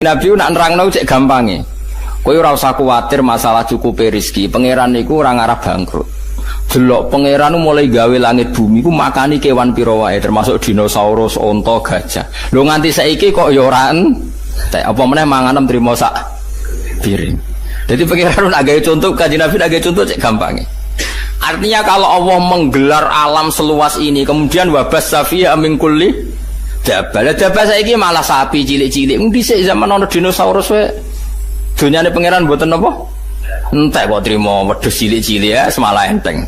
Nabi nak nerangno cek gampange. Kowe ora usah kuwatir masalah cukupe rezeki. Pangeran niku ora ngarah bangkrut. Delok pangeran mulai gawe langit bumi ku makani kewan pira wae termasuk dinosaurus, onta, gajah. Lho nganti saiki kok ya ora entek. Apa meneh manganem trimo sak piring. Jadi pangeran nak gawe contoh Kanjeng Nabi nak gawe contoh cek gampange. Artinya kalau Allah menggelar alam seluas ini kemudian wabas safiya min kulli dabal saiki malah sapi cilik-cilik. Dhisik zaman ana dinosaurus wae. Dunyane pangeran mboten napa? Entek kok trimo wedhus cilik-cilik ya semalah enteng.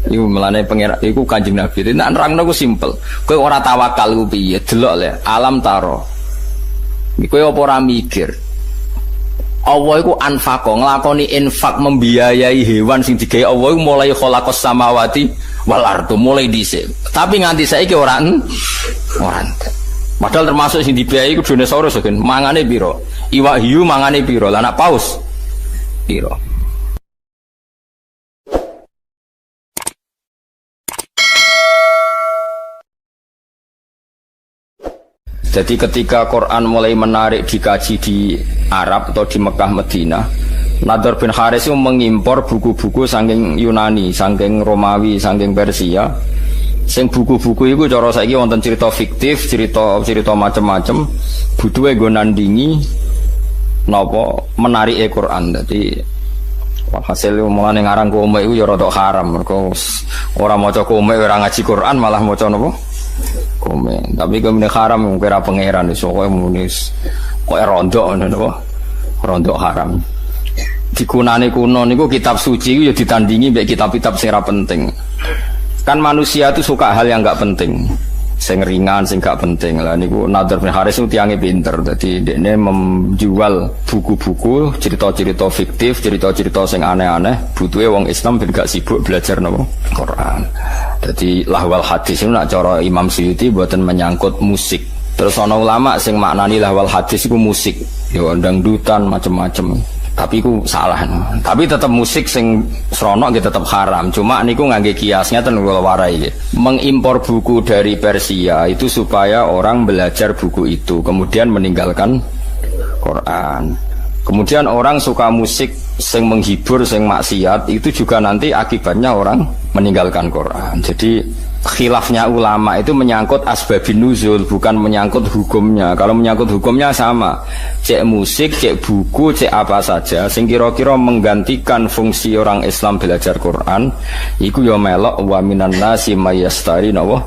Iku melane pangeran iku Kanjeng Nabi. Nek nerangno ku simpel. Kowe ora tawakal ku piye? Delok le alam taro. Kowe apa ora mikir? Allah iku anfaqo nglakoni infak membiayai hewan sing digawe Allah iku mulai khalaqas samawati wal ardu mulai dhisik. Tapi nganti saiki ora entek. Padahal termasuk sing dibiayai ku dinosaurus kan mangane pira? Iwak hiu mangane pira? Lah anak paus pira? Jadi ketika Quran mulai menarik dikaji di Arab atau di Mekah Madinah, Nadhr bin Haris itu mengimpor buku-buku saking Yunani, saking Romawi, saking Persia. Sing buku-buku itu cara saiki wonten cerita fiktif, cerita macam-macam, butuhe nggo nandingi napa menarike Quran. Dadi hasil mulane ngarang komik iku ya rada haram, mergo ora maca komik ora ngaji Quran malah maca napa? Komik. Tapi kemene haram kira pangeran iso kowe munis. Kowe rondok ngono napa? Rondok haram. Dikunane kuno niku kitab suci ya ditandingi mbek kitab-kitab sing ora penting. Kan manusia itu suka hal yang enggak penting. Sing ringan, sing gak penting. Lah niku Nadhr bin Haris itu tiange pinter. Dadi dekne menjual buku-buku, cerita-cerita fiktif, cerita-cerita sing aneh-aneh. Butuhe wong Islam ben gak sibuk belajar napa? Quran. Dadi lahwal hadis itu nak cara Imam Suyuti mboten menyangkut musik. Terus ana ulama sing maknani lahwal hadis iku musik. Ya dangdutan macam-macam. Tapi ku salah. Tapi tetap musik sing serono nggih tetap haram. Cuma niku ngangge kiasnya ten kula warai nggih. Mengimpor buku dari Persia itu supaya orang belajar buku itu kemudian meninggalkan Quran. Kemudian orang suka musik sing menghibur, sing maksiat itu juga nanti akibatnya orang meninggalkan Quran. Jadi khilafnya ulama itu menyangkut asbabun nuzul, bukan menyangkut hukumnya. Kalau menyangkut hukumnya sama, cek musik, cek buku, cek apa saja sing kira-kira menggantikan fungsi orang Islam belajar Quran iku ya melok wa minan nasi mayastari nawa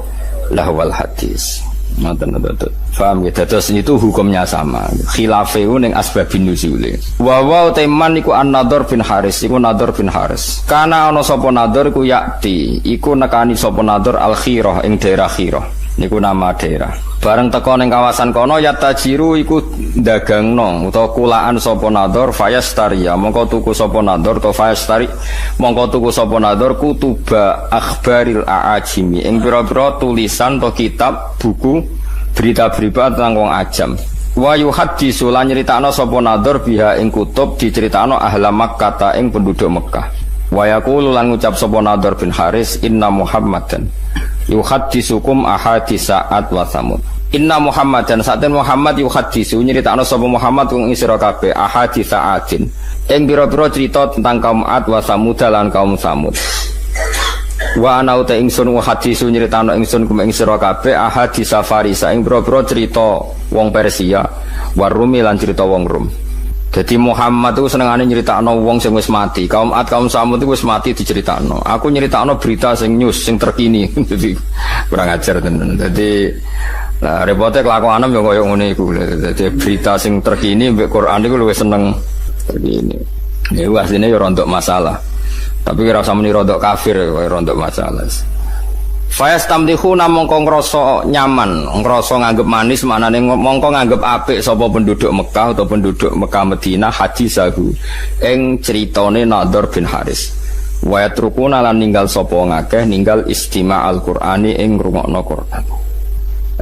lahwal hadis. Ngoten-ngoten. Paham ya? Terus itu hukumnya sama. Khilafeu ning asbabun nuzul. Wa teman iku An-Nadhr bin Haris, iku Nadhr bin Haris. Kana ana sapa Nadhr iku yakti, iku nekani sapa Nadhr Al-Khirah ing daerah Khirah. Niku nama daerah. Bareng teko ning kawasan kono yatajiru iku dagangno utawa kulaan sapa Nadhr fayastaria. Mongko tuku sapa Nadhr to fayastari. Mongko tuku sapa Nadhr kutuba akhbaril aajimi. Ing pira-pira tulisan to kitab buku berita-berita tentang wong ajam. Wa yuhaddisu lan nyritakno sapa Nadhr biha ing kutub diceritakno ahla Makkah ing penduduk Mekah. Wa yaqulu lan ngucap sapa Nadhr bin Haris inna Muhammadan yuhaddisukum ahadisa'at wa samud. Inna Muhammadan saten Muhammad yuhaddisu nyritakno sapa Muhammad wong sira kabeh ahadisa'atin ing pira-pira cerita tentang kaum Ad wa Samud lan kaum Samud. Wa ana uta ingsun hadisu nyritakno ingsun kum ing sira kabeh ahadisa Farisa ing pira-pira cerita wong Persia wa Rumi lan cerita wong Rum. Jadi Muhammad itu senengane nyeritakno wong sing wis mati. Kaum Ad, kaum Samud itu wis mati diceritakno. Aku nyeritakno berita sing news sing terkini. Jadi kurang ajar tenan. Jadi nah repote kelakuanem yo koyo ngene iku. Jadi berita sing terkini mbek Quran iku luwih seneng terkini. Ya asline yo rontok masalah. Tapi kira usah muni rontok kafir koyo rontok masalah. Fayastamdihuna mongko ngrasa nyaman, ngrasa nganggep manis, maknane mongko nganggep apik sapa penduduk Mekah atau penduduk Mekah Madinah hadisahu ing critane Nadhr bin Haris. Wa yatrukuna lan ninggal sapa ngakeh ninggal istima' al-Qur'ani ing ngrungokno Quran.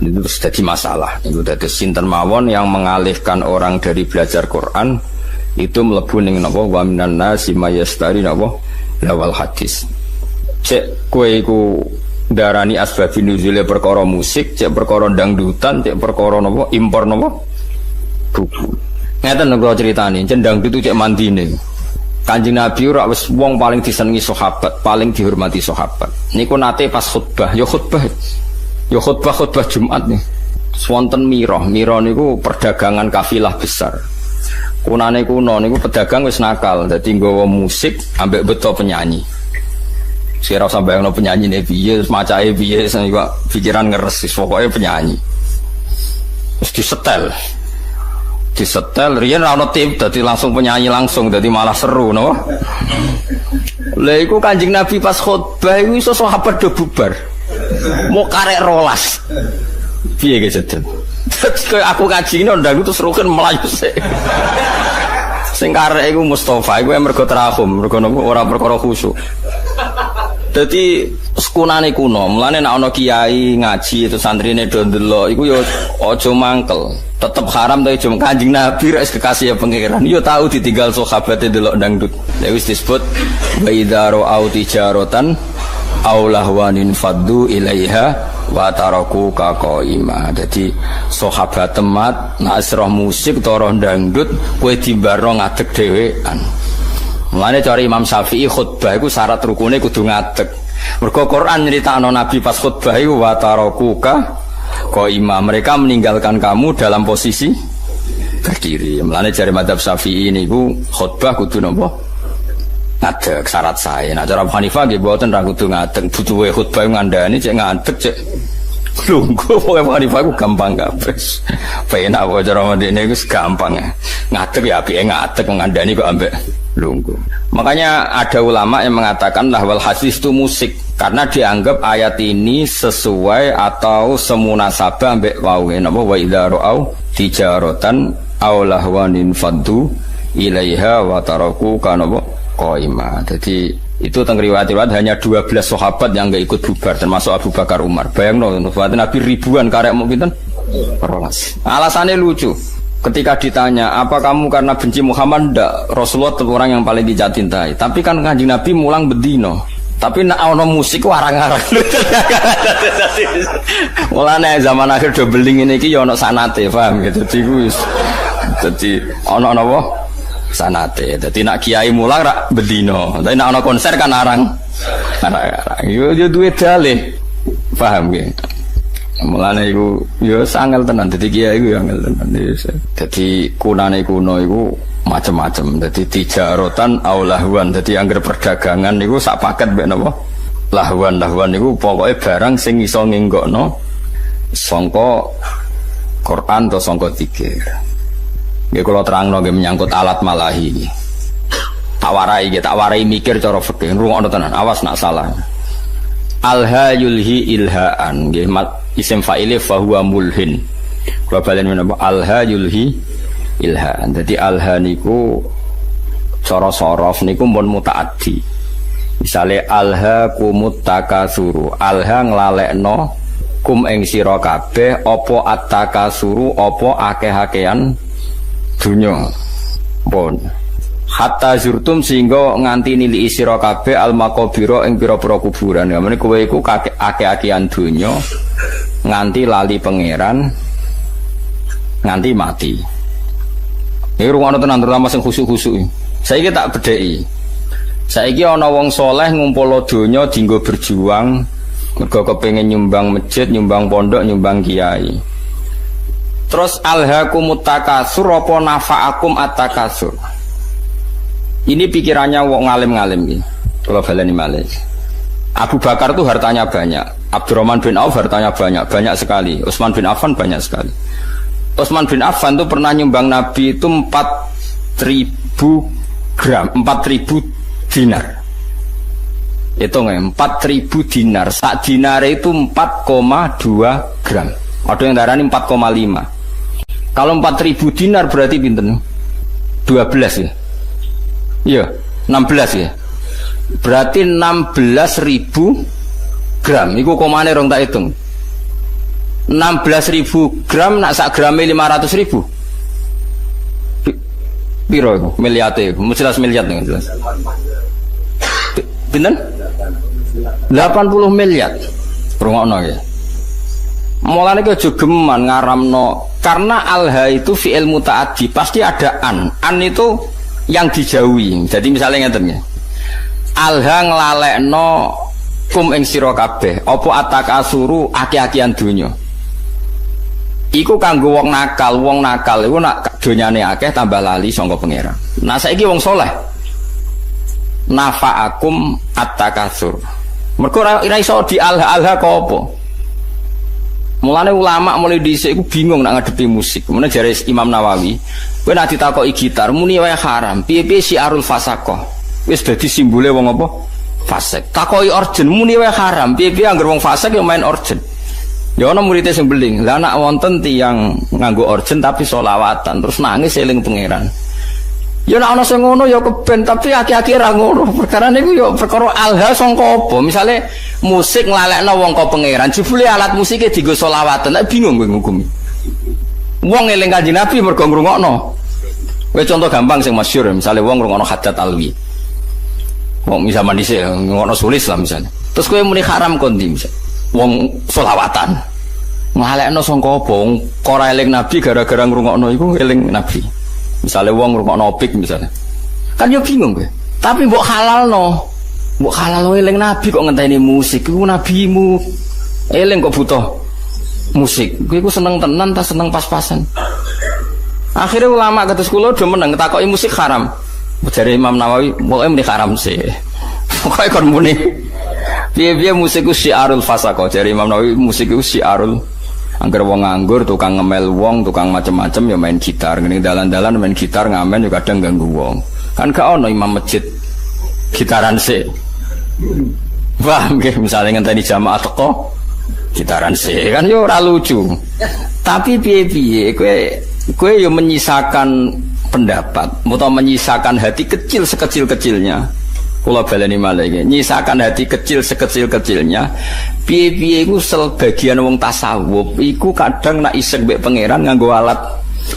Itu terus jadi masalah. Itu dadi sinten mawon yang mengalihkan orang dari belajar Quran itu mlebu ning napa wa minan nasi mayastari napa lawal hadis. Cek kowe iku darani asbabun nuzule perkara musik, cek perkara dangdutan, cek perkara napa impor napa buku. Ngeten kula critani, cendang itu cek mandine. Kanjeng Nabi ora wis wong paling disenengi sahabat, paling dihormati sahabat. Niku nate pas khutbah, ya khutbah Jumat nih. Wonten Miro niku perdagangan kafilah besar. Kunane kuno niku pedagang wis nakal, dadi nggawa musik ambek beto penyanyi. Sira usah bayangno penyanyi ne piye, macae piye, pikiran ngeres pokoke penyanyi. Wis disetel riyen ra ono tip dadi langsung penyanyi langsung dadi malah seru no. Lha iku Kanjeng Nabi pas khutbah iku iso sahabat do bubar. Mau karek rolas. Piye ge sedeng. Dadi aku kaji ndang terus rukun melayu sik. Sing karek iku Mustofa iku mergo terahum, mergo ora perkara khusyuk. Dadi sekunane kuno, mulane nek ana kiai ngaji itu santrine do ndelok iku ya aja mangkel. Tetep haram to jum Kanjeng Nabi rek kekasih ya pangeran. Yo tahu ditinggal sahabate delok dangdut. Lha wis disebut wa idza ra'au tijaratan aw lahwanin faddu ilaiha wa taraku ka qaima. Dadi sahabat temat nek roh musik to roh dangdut kowe dimbarno ngadeg dhewean. Mulane cara Imam Syafi'i khutbah iku syarat rukune kudu ngadeg. Mergo Quran nyritakno Nabi pas khutbah iku wa taraku ka qaima, mereka meninggalkan kamu dalam posisi berdiri. Mulane jare madzhab Syafi'i niku khutbah kudu napa? Ngadeg syarat sae. Nah cara Abu Hanifah nggih mboten ra kudu ngadeg, butuhe khutbah ngandani cek ngadeg cek lungguh. Pokoke Abu Hanifah ku gampang kabeh. Penak wae cara ndekne iku gampang. Ngadeg ya apike ngadeg ngandani kok ambek lungguh. Makanya ada ulama yang mengatakan lahwal hadis itu musik karena dianggap ayat ini sesuai atau semunasabah ambek wae napa wa idza ra'au tijaratan aw lahwanin faddu ilaiha wa taraku kana qaima. Jadi itu teng riwayat-riwayat hanya 12 sahabat yang enggak ikut bubar termasuk Abu Bakar Umar. Bayangno Nabi ribuan karek mau pinten? 12. Alasannya lucu. Ketika ditanya, apa kamu karena benci Muhammad? Ndak, Rasulullah itu orang yang paling dicintai. Tapi kan Kanjeng Nabi mulang bedino. Tapi nak ono musik warang-warang. Mulane zaman akhir do beling ini iki ya ono sanate, paham gitu. Dadi ono napa? Sanate. Dadi nak kiai mulang rak bedino. Tapi nak ono konser kan arang. Arang. Yo duwe dalih. Paham gitu. Mulane iku ya angel tenan, dadi kiai iku ya angel tenan. Dadi kunane kuno iku macam-macam. Dadi tijaratan au lahwan. Dadi angger perdagangan niku sak paket mek napa? Lahwan niku pokoke barang sing iso ngenggokno sangka Quran atau sangka zikir. Nggih kula terangno nggih menyangkut alat malahi iki. Tak warai mikir cara fikih. Rungokno tenan, awas nak salah. Alha yulhi ilhaan nggih isim fa'ile fa huwa mulhin. Kula balen menapa alha yulhi ilhaan. Dadi alha niku cara sorof niku pun mutaaddi. Misale alha kumut takasuru, alha nglalekno kum ing sira kabeh apa at-takasuru apa akeh-akehan dunya. Pun hatta zurtum sehingga nganti nili sira kabeh al maqabira ing pira-pira kuburan. Ngene kowe iku akeh-akehan donya nganti lali pangeran nganti mati. Iki rungono tenan terutama sing khusuk-khusuk. Saiki tak bedheki. Saiki ana wong saleh ngumpul donya dienggo berjuang mergo kepengin nyumbang masjid, nyumbang pondok, nyumbang kiai. Terus alhaakumut takasur apa nafa'akum at-takasur. Ini pikirannya wong ngalim-ngalim ini. Kalau baleni malih. Abu Bakar tuh hartanya banyak. Abdurrahman bin Auf hartanya banyak sekali. Utsman bin Affan banyak sekali. Utsman bin Affan tuh pernah nyumbang Nabi itu 4.000 gram, 4.000 dinar. Itu nggak? 4.000 dinar. Sak dinar itu 4,2 gram. Ada yang darani 4,5. Kalau 4.000 dinar berarti pinten? 12 ya. Iya, 16 ya. Berarti 16.000 gram. Iku komane rong tak hitung. 16.000 gram nak sak grame 500.000. Piro iku? Miliate iku. Mesti 11 miliar nih jelas. Pinten? 80 miliar. Rungokno ya. Mulane ki aja geman ngaramno Karena alha itu fi'il muta'addi, pasti ada an. An itu yang dijauhi. Jadi misalnya ngeten ya. Alha nglalekno kum ing sira kabeh, apa atakasuru aki-akian donya. Iku kanggo wong nakal iku nak donyane akeh tambah lali sangka pangeran. Nah saiki wong saleh nafa'akum atakasur. Mergo ora iso di alha-alha kok apa. Mulane ulama mulai dhisik iku bingung nak ngadepi musik. Mulane jare Imam Nawawi, kowe nek ditakoki gitar muni wae haram. Piye-piye syiarul fasaqah. Wis dadi simbole wong apa? Fasik. Takoki orgen muni wae haram. Piye-piye anggere wong fasik yo main orgen. Ya ana murid sing beling. Lah nek wonten tiyang nganggo orgen tapi selawatan terus nangis eling pangeran. Ya nek ana sing ngono ya keben, tapi aki-aki ra ngono. Perkara niku ya perkara alha sangka apa? Misale musik nglalekno wong ka pangeran, jebule alat musike dienggo selawatan. Nek bingung kowe ngukumi. Wong eling Kanjeng Nabi mergo ngrungokno. Kowe contoh gampang sing masyhur, misale wong ngrungokno Haddad Alwi. Wong zaman dhisik ngrungokno sulis lah misalnya. Terus kowe muni haram kondi misal. Wong selawatan. Nglalekno sangka apa? Wong ora eling Nabi gara-gara ngrungokno iku eling Nabi. Misalnya wong ngrungokno opik misalnya. Kan yo bingung kowe. Tapi mbok halalno. Mbok halalno eling Nabi kok ngenteni musik. Iku nabimu. Eling kok butuh musik. Kowe iku seneng tenan ta seneng pas-pasan. Akhirnya ulama kados kula do meneng takoki musik haram. Jare Imam Nawawi, pokoke muni haram sih. Pokoke kon muni. Piye-piye musik ku syiarul fasaqah. Jare Imam Nawawi musik ku syiarul. Angger wong nganggur, tukang ngemel wong, tukang macem-macem ya main gitar. Ngene dalan-dalan main gitar ngamen juga kadang ganggu wong. Kan gak ono imam masjid gitaran sih. Paham nggih, misale ngenteni jamaah teko gitaran sih kan yo ora lucu. Tapi piye-piye kowe yo menyisakan pendapat, atau menyisakan hati kecil sekecil-kecilnya. Kula baleni malih iki, nyisakan hati kecil sekecil-kecilnya. Piye-piye iku sebagian wong tasawuf iku kadang nak iseng mbek pangeran nganggo alat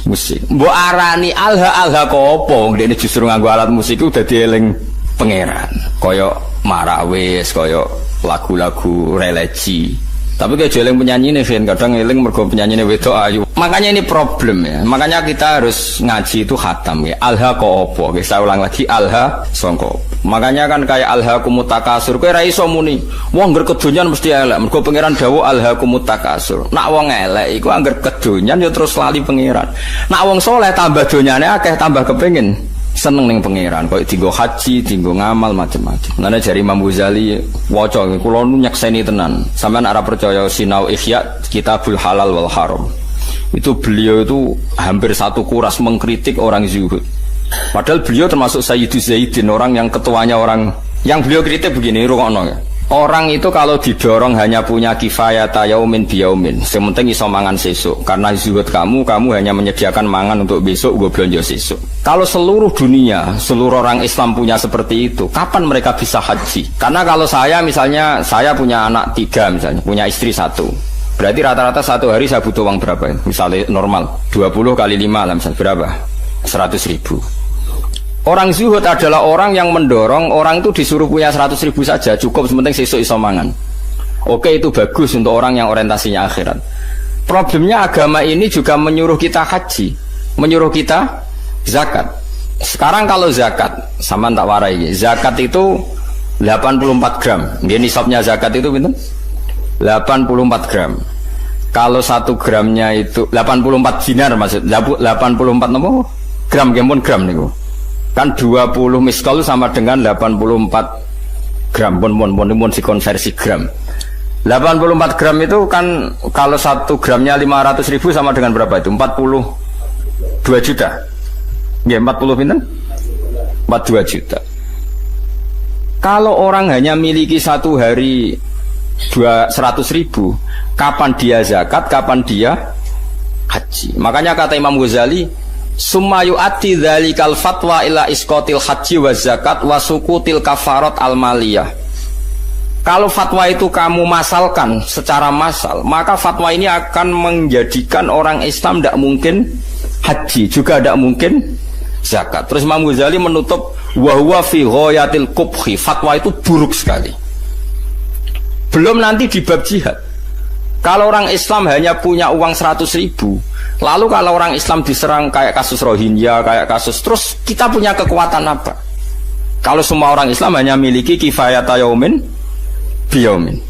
musik. Mbok arani alha-alha kok apa? Ndekne justru nganggo alat musik iku dadi eling pangeran. Kaya marawis, kaya lagu-lagu religi. Tapi kayak eling penyanyine Vin, kadang eling mergo penyanyine wedok ayu. Makanya ini problem ya. Makanya kita harus ngaji itu khatam ya. Alha kok apa? Saya ulang lagi alha songko. Makanya kan kayak alha kumutakasur. Kowe ra iso muni, wong ngger kedonyan mesti elek. Mergo pangeran dawuh alha kumutakasur. Nak wong elek iku angger kedonyan ya terus lali pangeran. Nak wong saleh tambah donyane akeh tambah kepengin seneng ning pangeran. Koyo dienggo haji, dienggo ngamal macam-macam. Nane jari Imam Ghazali waca kula nu nyekseni tenan. Sampeyan ora percaya sinau Ihya Kitabul Halal wal Haram. Itu beliau itu hampir satu kuras mengkritik orang zuhud. Padahal beliau termasuk Sayyidus Zaidin, orang yang ketuanya orang yang beliau kritik begini, rungokno ya. Orang itu kalau didorong hanya punya kifayata yaumin biyaumin, sementing iso mangan sesuk. Karena zuhud kamu hanya menyediakan mangan untuk besok, gue belanja sesuk. Kalau seluruh dunia, seluruh orang Islam punya seperti itu, kapan mereka bisa haji? Karena kalau saya misalnya, saya punya anak 3 misalnya, punya istri 1. Berarti rata-rata satu hari saya butuh uang berapa? Misalnya normal 20 kali 5 lah misalnya berapa? 100.000. Orang zuhud adalah orang yang mendorong orang itu disuruh punya 100.000 saja cukup, sementing sesuk iso mangan. Oke, itu bagus untuk orang yang orientasinya akhirat. Problemnya agama ini juga menyuruh kita haji, menyuruh kita zakat. Sekarang kalau zakat, sama tak warai, zakat itu 84 gram. Dia nisabnya zakat itu pinten? 84 gram. Kalau 1 gramnya itu 84 dinar maksud 84 nopo gram kempun gram niku. Kan 20 miskal sama dengan 84 gram pun dikonversi gram. 84 gram itu kan kalau 1 gramnya 500.000 sama dengan berapa itu? 42 juta. Nggih, 40 pinten? 42 juta. Kalau orang hanya miliki satu hari 100.000, kapan dia zakat, kapan dia haji? Makanya kata Imam Ghazali, summa yu'ati dzalikal fatwa ila isqatil haji wa zakat wa sukutil kafarat al maliyah. Kalau fatwa itu kamu masalkan secara massal, maka fatwa ini akan menjadikan orang Islam tidak mungkin haji, juga tidak mungkin zakat. Terus Imam Ghazali menutup wa huwa fi ghayatil qubhi, fatwa itu buruk sekali. Belum nanti di bab jihad. Kalau orang Islam hanya punya uang 100.000, lalu kalau orang Islam diserang kayak kasus Rohingya, kayak kasus, terus kita punya kekuatan apa? Kalau semua orang Islam hanya miliki kifayata yaumin biyaumin.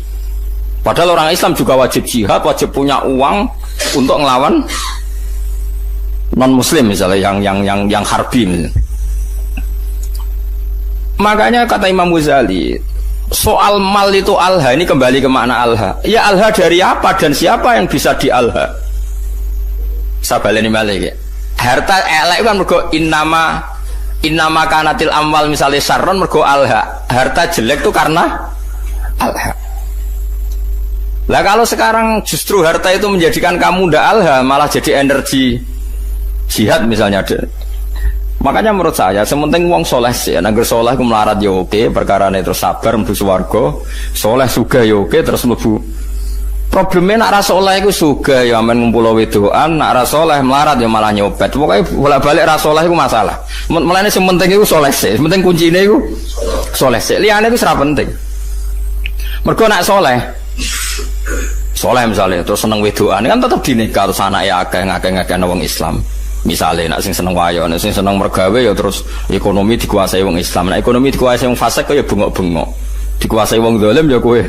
Padahal orang Islam juga wajib jihad, wajib punya uang untuk ngelawan non-muslim misalnya yang harbi misalnya. Makanya kata Imam Ghazali, soal mal itu alha, ini kembali ke makna alha. Ya alha dari apa dan siapa yang bisa di alha? Sabaleni malih. Harta elek kan mergo innama kanatil amwal misalnya sarron mergo alha. Harta jelek itu karena alha. Lah kalau sekarang justru harta itu menjadikan kamu ndak alha, malah jadi energi jihad misalnya. Makanya menurut saya sementing wong soleh sih, nangger soleh ku melarat ya oke, perkarane terus sabar mlebu swarga, soleh sugih ya oke terus mlebu. Problemnya nak ra soleh iku sugih ya amen ngumpul wedokan, nak ra soleh melarat ya malah nyopet. Pokoke bolak-balik ra soleh iku masalah. Mulane sing penting iku soleh sih, penting kuncine iku soleh sih. Liyane iku ora penting. Mergo nak soleh misalnya terus seneng wedokan kan tetep dinikah terus anake akeh wong Islam. Misalnya nak sing seneng wayo, nak sing seneng mergawe ya terus ekonomi dikuasai wong Islam. Nak ekonomi dikuasai wong fasik ya bengok-bengok. Dikuasai wong zalim ya kowe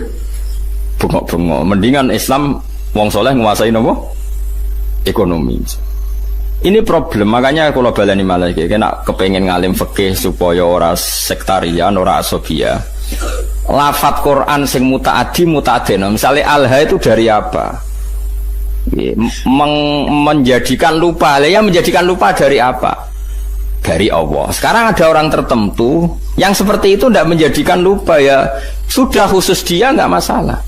bengok-bengok. Mendingan Islam wong soleh nguasai napa? Ekonomi. Ini problem, makanya kalau baleni malah iki kena kepengin ngalim fikih supaya ora sektarian, ora asabia. Lafat Quran sing mutaaddi mutaadena. Misalnya alha itu dari apa? Menjadikan lupa. Ya menjadikan lupa dari apa? Dari Allah. Sekarang ada orang tertentu yang seperti itu tidak menjadikan lupa, ya sudah khusus dia nggak masalah.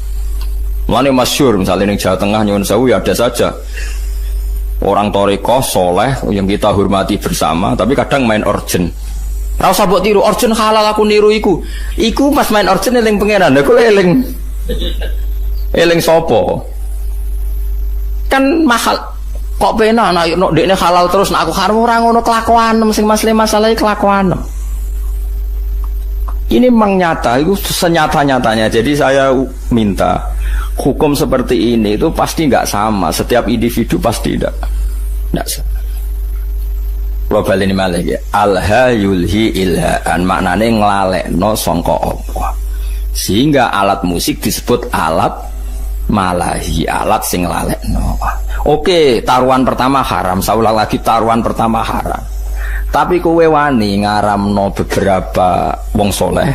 Mulane masyhur misalnya di Jawa Tengah nyuwun sewu ya ada saja orang thariqah soleh yang kita hormati bersama, tapi kadang main orjen. Ra usah mbok tiru, orjen halal aku niru iku. Iku pas main orjen eling pangeran, aku eling sapa? Kan mahal kok penak nek ndekne halal terus nek aku haram ora ngono kelakuan sing masalah kelakuan. Ini memang nyata, itu senyata-nyatanya. Jadi saya minta hukum seperti ini itu pasti nggak sama. Setiap individu pasti nggak sama. Global ini malah ya. Alha yulhi ilhaan, maknanya nglalekno sangka Allah. Sehingga alat musik disebut alat malahi, alat sing nglalekno. Oke, taruhan pertama haram. Saya ulang lagi, taruhan pertama haram. Tapi kowe wani ngaramno beberapa wong soleh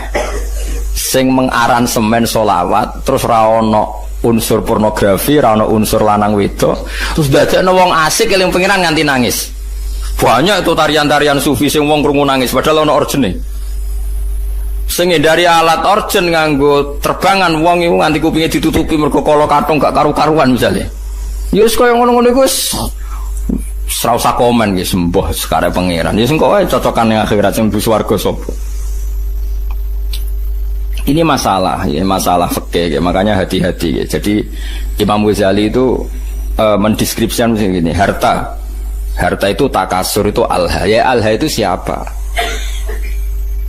sing mengaransemen solawat terus ra ono unsur pornografi, ra ono unsur lanang wedok, terus dadekno wong asik eling pengiran nganti nangis. Banyak itu tarian-tarian sufi sing wong krungu nangis padahal ono orjene. Sing dari alat orjen nganggo terbangan wong iku nganti kupinge ditutupi mergo kala kathong gak karu-karuan misalnya. Ya wis kaya ngono-ngono iku wis serausa komen ya sembuh sekarang pangeran ya sengkau cocokan yang akhirat yang bus warga sopo. Ini masalah ya, masalah fikih ya, makanya hati-hati ya. Jadi Imam Ghazali itu mendeskripsikan begini, harta itu takasur, itu alha. Ya alha itu siapa?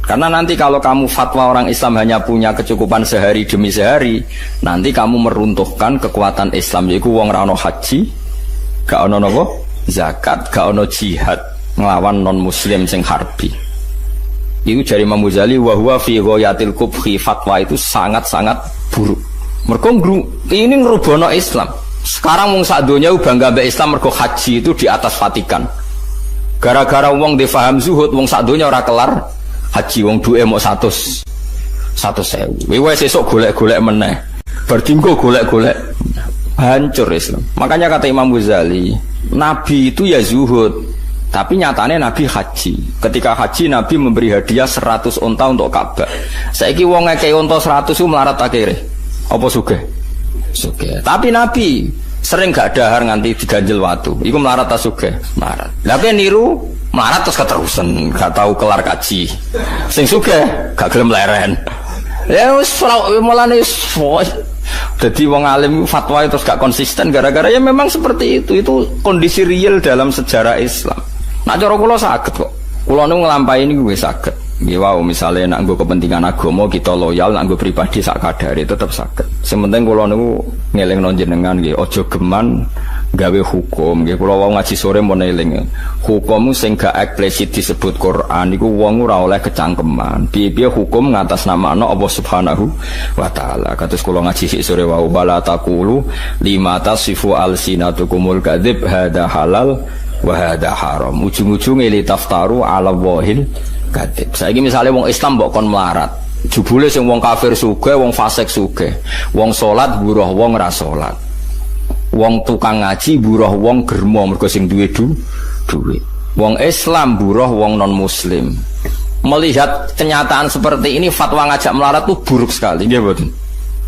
Karena nanti kalau kamu fatwa orang Islam hanya punya kecukupan sehari demi sehari, nanti kamu meruntuhkan kekuatan Islam. Yaitu wong ra ono haji, gak ono nopo zakat, gak ono jihad ngelawan non muslim sing harbi. Itu dari Imam Ghazali, wa huwa fi ghayatil kubhi, fatwa itu sangat-sangat buruk. Mergo ini ngerubono Islam. Sekarang wong sak donya bangga mbek Islam mergo haji itu di atas Vatikan. Gara-gara wong difaham zuhud, wong sak donya ora kelar haji, wong duwe mok 100.000. Wis sesuk golek-golek meneh. Berdinggo golek-golek. Hancur Islam. Makanya kata Imam Ghazali, Nabi itu ya zuhud, tapi nyatanya Nabi haji. Ketika haji Nabi memberi hadiah 100 unta untuk Ka'bah. Saiki wong ngekei unta 100 itu melarat akhirnya. Apa sugih? Sugih. Tapi Nabi sering gak dahar nganti diganjel watu. Iku melarat ta sugih? Melarat. Tapi niru melarat terus keterusan, gak tahu kelar kaji. Sing sugih gak gelem leren. Ya wis mulane jadi wong alim fatwa terus gak konsisten gara-gara ya memang seperti itu kondisi real dalam sejarah Islam. Nah cara kula saged kok. Kula nu nglampahi niku wis saged. Nggih wau misale nek nggo kepentingan agama kita loyal, nek nggo pribadi sak kadare tetep saged. Sing penting kula niku ngelingno jenengan nggih aja geman gawe hukum nggih. Kula wau ngaji sore mun eling. Hukum sing gak eksplisit disebut Quran niku wong ora oleh kecangkeman. Piye-piye hukum ngatasnamakno Allah Subhanahu wa taala. Kados kula ngaji sik sore wau bala taqulu lima tasifu alsinatukumul kadzib hada halal wa hada haram. Ujung-ujunge li taftaru ala wahil kadzib. Saiki misale wong Islam mbok kon melarat. Jebule sing wong kafir sugih, wong fasik sugih. Wong salat buruh wong ra salat. Wong tukang ngaji buruh wong germo mergo sing duwe duit. Wong Islam buruh wong non muslim. Melihat kenyataan seperti ini fatwa ngajak melarat itu buruk sekali. Nggih mboten.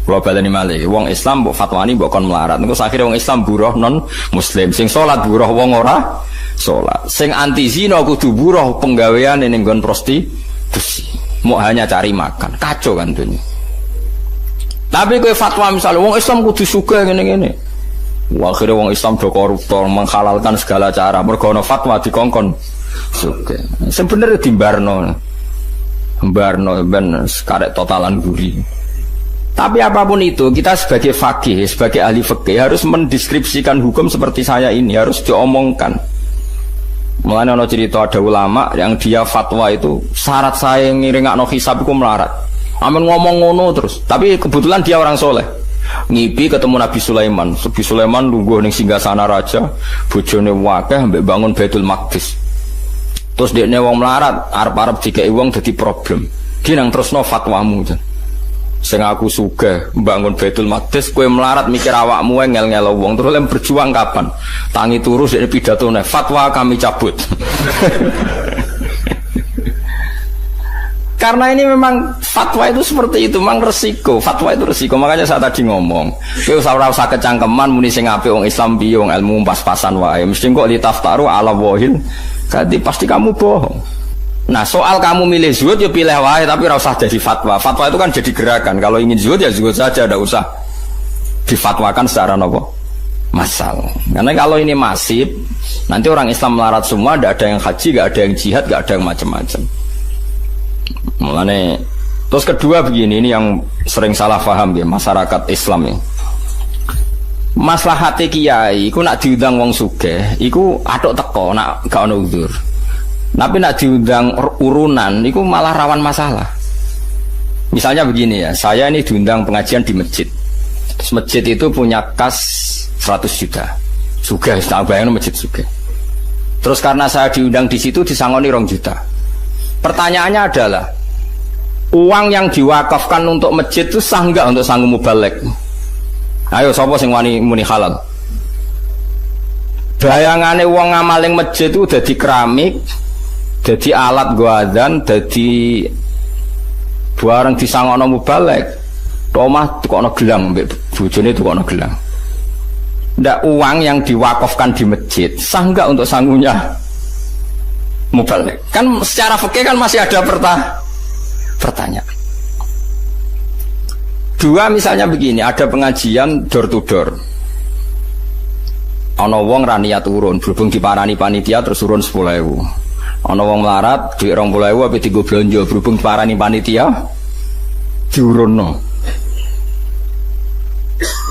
Kula baleni malih. Wong Islam mbok fatwani mbok kon melarat. Niku akhire wong Islam buruh non muslim. Sing salat buruh wong ora salat. Sing anti zina kudu buruh penggaweane ning nggon prostitusi. Mau hanya cari makan. Kacau kan dunia. Tapi kowe fatwa misalnya wong Islam kudu sugih ngene-ngene. Akhirnya wong Islam do koruptor menghalalkan segala cara. Mergo ana fatwa dikongkon sugih. Sing bener dimbarno. Mbarno ben karek totalan guri. Tapi apapun itu, kita sebagai faqih, sebagai ahli fikih harus mendeskripsikan hukum seperti saya ini, harus diomongkan. Mulanya ada cerita ada ulama yang dia fatwa itu syarat saya ngiringakno hisab itu melarat. Amin ngomong ngono terus. Tapi kebetulan dia orang soleh. Ngipi ketemu Nabi Sulaiman. Nabi Sulaiman lungguh ning singgasana raja, bojone wakeh mbek bangun Baitul Maqdis. Terus dekne wong melarat, arep-arep dikeki wong dadi problem. Ki nang terusno fatwamu. Sing aku sugih bangun Baitul Maqdis, kowe melarat mikir awakmu ngel-ngelo wong terus lem berjuang kapan? Tangi turu sik pidatone, fatwa kami cabut. Karena ini memang fatwa itu seperti itu, memang resiko. Fatwa itu resiko, makanya saya tadi ngomong. Kowe ora usah kecangkeman muni sing apik wong Islam piye wong ilmu pas-pasan wae. Mesti kok litaftaru ala wahil. Pasti kamu bohong. Nah soal kamu milih zuhud ya pilih wae tapi ora usah jadi fatwa. Fatwa itu kan jadi gerakan. Kalau ingin zuhud ya zuhud saja, tidak usah difatwakan secara nopo masal. Karena kalau ini masif, nanti orang Islam melarat semua, tidak ada yang haji, tidak ada yang jihad, tidak ada yang macam-macam. Mulane terus kedua begini, ini yang sering salah paham ya masyarakat Islam ya. Maslahate kiai iku nak diundang wong sugih, iku atuk teko nak gak ono uzur. Tapi nak diundang urunan, itu malah rawan masalah. Misalnya begini ya, saya ini diundang pengajian di masjid. Terus masjid itu punya kas 100 juta. Sugih, tak bayangin masjid sugih. Terus karena saya diundang di situ disangoni 2 juta. Pertanyaannya adalah, uang yang diwakafkan untuk masjid itu sah enggak untuk sanggup mubalek? Ayo, sapa sing wani muni halal? Bayangane wong ngamaling masjid itu dadi keramik, jadi alat goadan, jadi barang disangokno mubalek. Omah tukokno gelang, mbek bojone tukokno gelang. Ndak uang yang diwakafkan di masjid sah enggak untuk sangunya mubalek? Kan secara fikih kan masih ada pertanyaan. Dua misalnya begini, ada pengajian door to door. Ana wong ra niat urun, berhubung diparani panitia terus urun 10.000. Ana wong melarat dhuwit 20.000 ape dienggo blonjo, berhubung diparani panitia diurunno.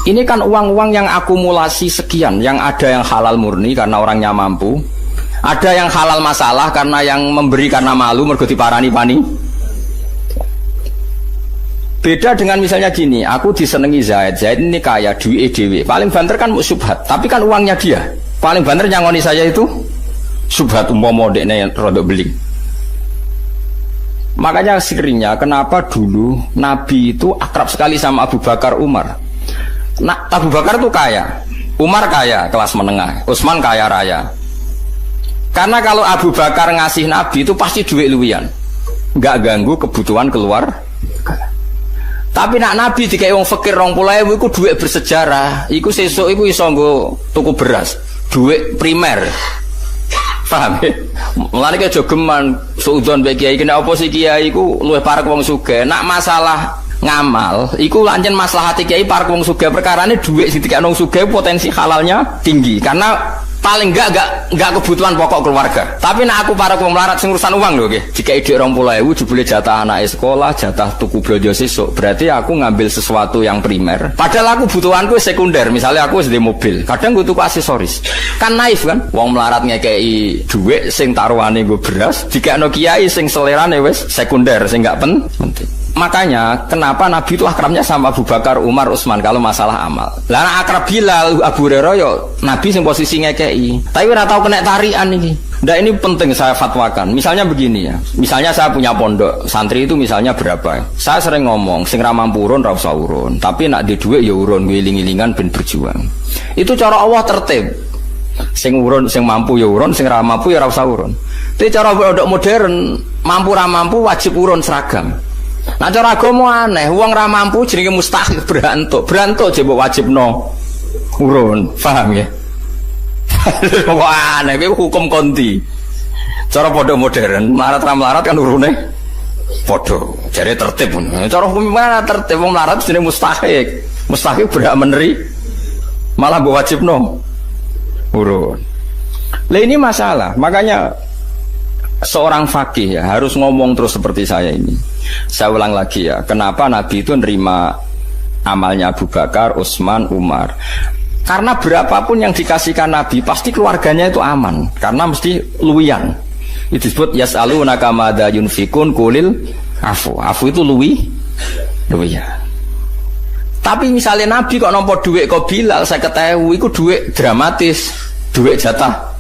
Ini kan uang-uang yang akumulasi sekian, yang ada yang halal murni karena orangnya mampu, ada yang halal masalah karena yang memberi karena malu mergo diparani Beda dengan misalnya gini, aku disenengi Zaid ini kaya, duit dhewe. Paling banter kan subhat, tapi kan uangnya dia. Paling banter nyangoni saya itu subhat umpama dekne rodok beling. Makanya seringnya kenapa dulu Nabi itu akrab sekali sama Abu Bakar Umar. Nah, Abu Bakar itu kaya, Umar kaya kelas menengah, Utsman kaya raya. Karena kalau Abu Bakar ngasih Nabi itu pasti duit luwian, nggak ganggu kebutuhan keluar. Tapi nak Nabi dikai wong fakir 20.000 iku duit bersejarah. Iku sesuk iku iso nggo tuku beras, duit primer. Paham ya? Mulane ki aja geman suudzon mbek kiai kena apa sih kiai iku luwih parek wong sugih. Nak masalah ngamal iku lancen maslahate kiai parek wong sugih, perkarane duit sing dikekno wong sugih potensi halalnya tinggi. Karena Paling enggak kebutuhan pokok keluarga. Tapi nak aku para melarat sing urusan uang lho nggih. Jika ide 20.000 jebule jatah anak sekolah, jatah tuku belanja sesuk. Berarti aku ngambil sesuatu yang primer. Padahal aku butuhanku sekunder. Misalnya aku di mobil, kadang gue tuku aksesoris. Kan naif kan? Wong melarat ngekei dhuwit sing taruhane nggo beras, dikekno kiai sing selerane wis sekunder sing enggak penting. Makanya kenapa Nabi itu akrabnya sama Abu Bakar, Umar, Utsman kalau masalah amal. Lah akrab Bilal, Abu Hurairah yo Nabi sing posisi ngekei. Tapi ora tau kena tarian iki. Nah ini penting saya fatwakan. Misalnya begini ya. Misalnya saya punya pondok, santri itu misalnya berapa? Saya sering ngomong, sing ra mampu urun ra usah urun. Tapi nak di dhuwit ya urun, ngiling-ngilingan ben berjuang. Itu cara Allah tertib. Sing urun, sing mampu ya urun, sing ra mampu ya ra usah urun. Tapi cara pondok modern, mampu ra mampu wajib urun seragam. Nah cara agama aneh, wong ra mampu jenenge mustahil berantuk. Berantuk jebok wajibno urun, paham ya? Wah aneh, itu hukum konti. Cara podo modern, melarat ra melarat kan urune podo. Jadi tertib. Cara hukum mana tertib? Wong melarat jenenge mustahil. Mustahil berhak meneri, malah mbok wajibno urun. Lah ini masalah, makanya seorang fakih ya harus ngomong terus seperti saya ini. Saya ulang lagi ya, kenapa Nabi itu nerima amalnya Abu Bakar, Utsman, Umar? Karena berapapun yang dikasihkan Nabi pasti keluarganya itu aman, karena mesti luwian. Itu disebut yas'alunaka madza yunfikun qulil afu. Afu itu luwian. Tapi misalnya Nabi kok nampa dhuwit kok Bilal 50.000 iku dhuwit dramatis, dhuwit jatah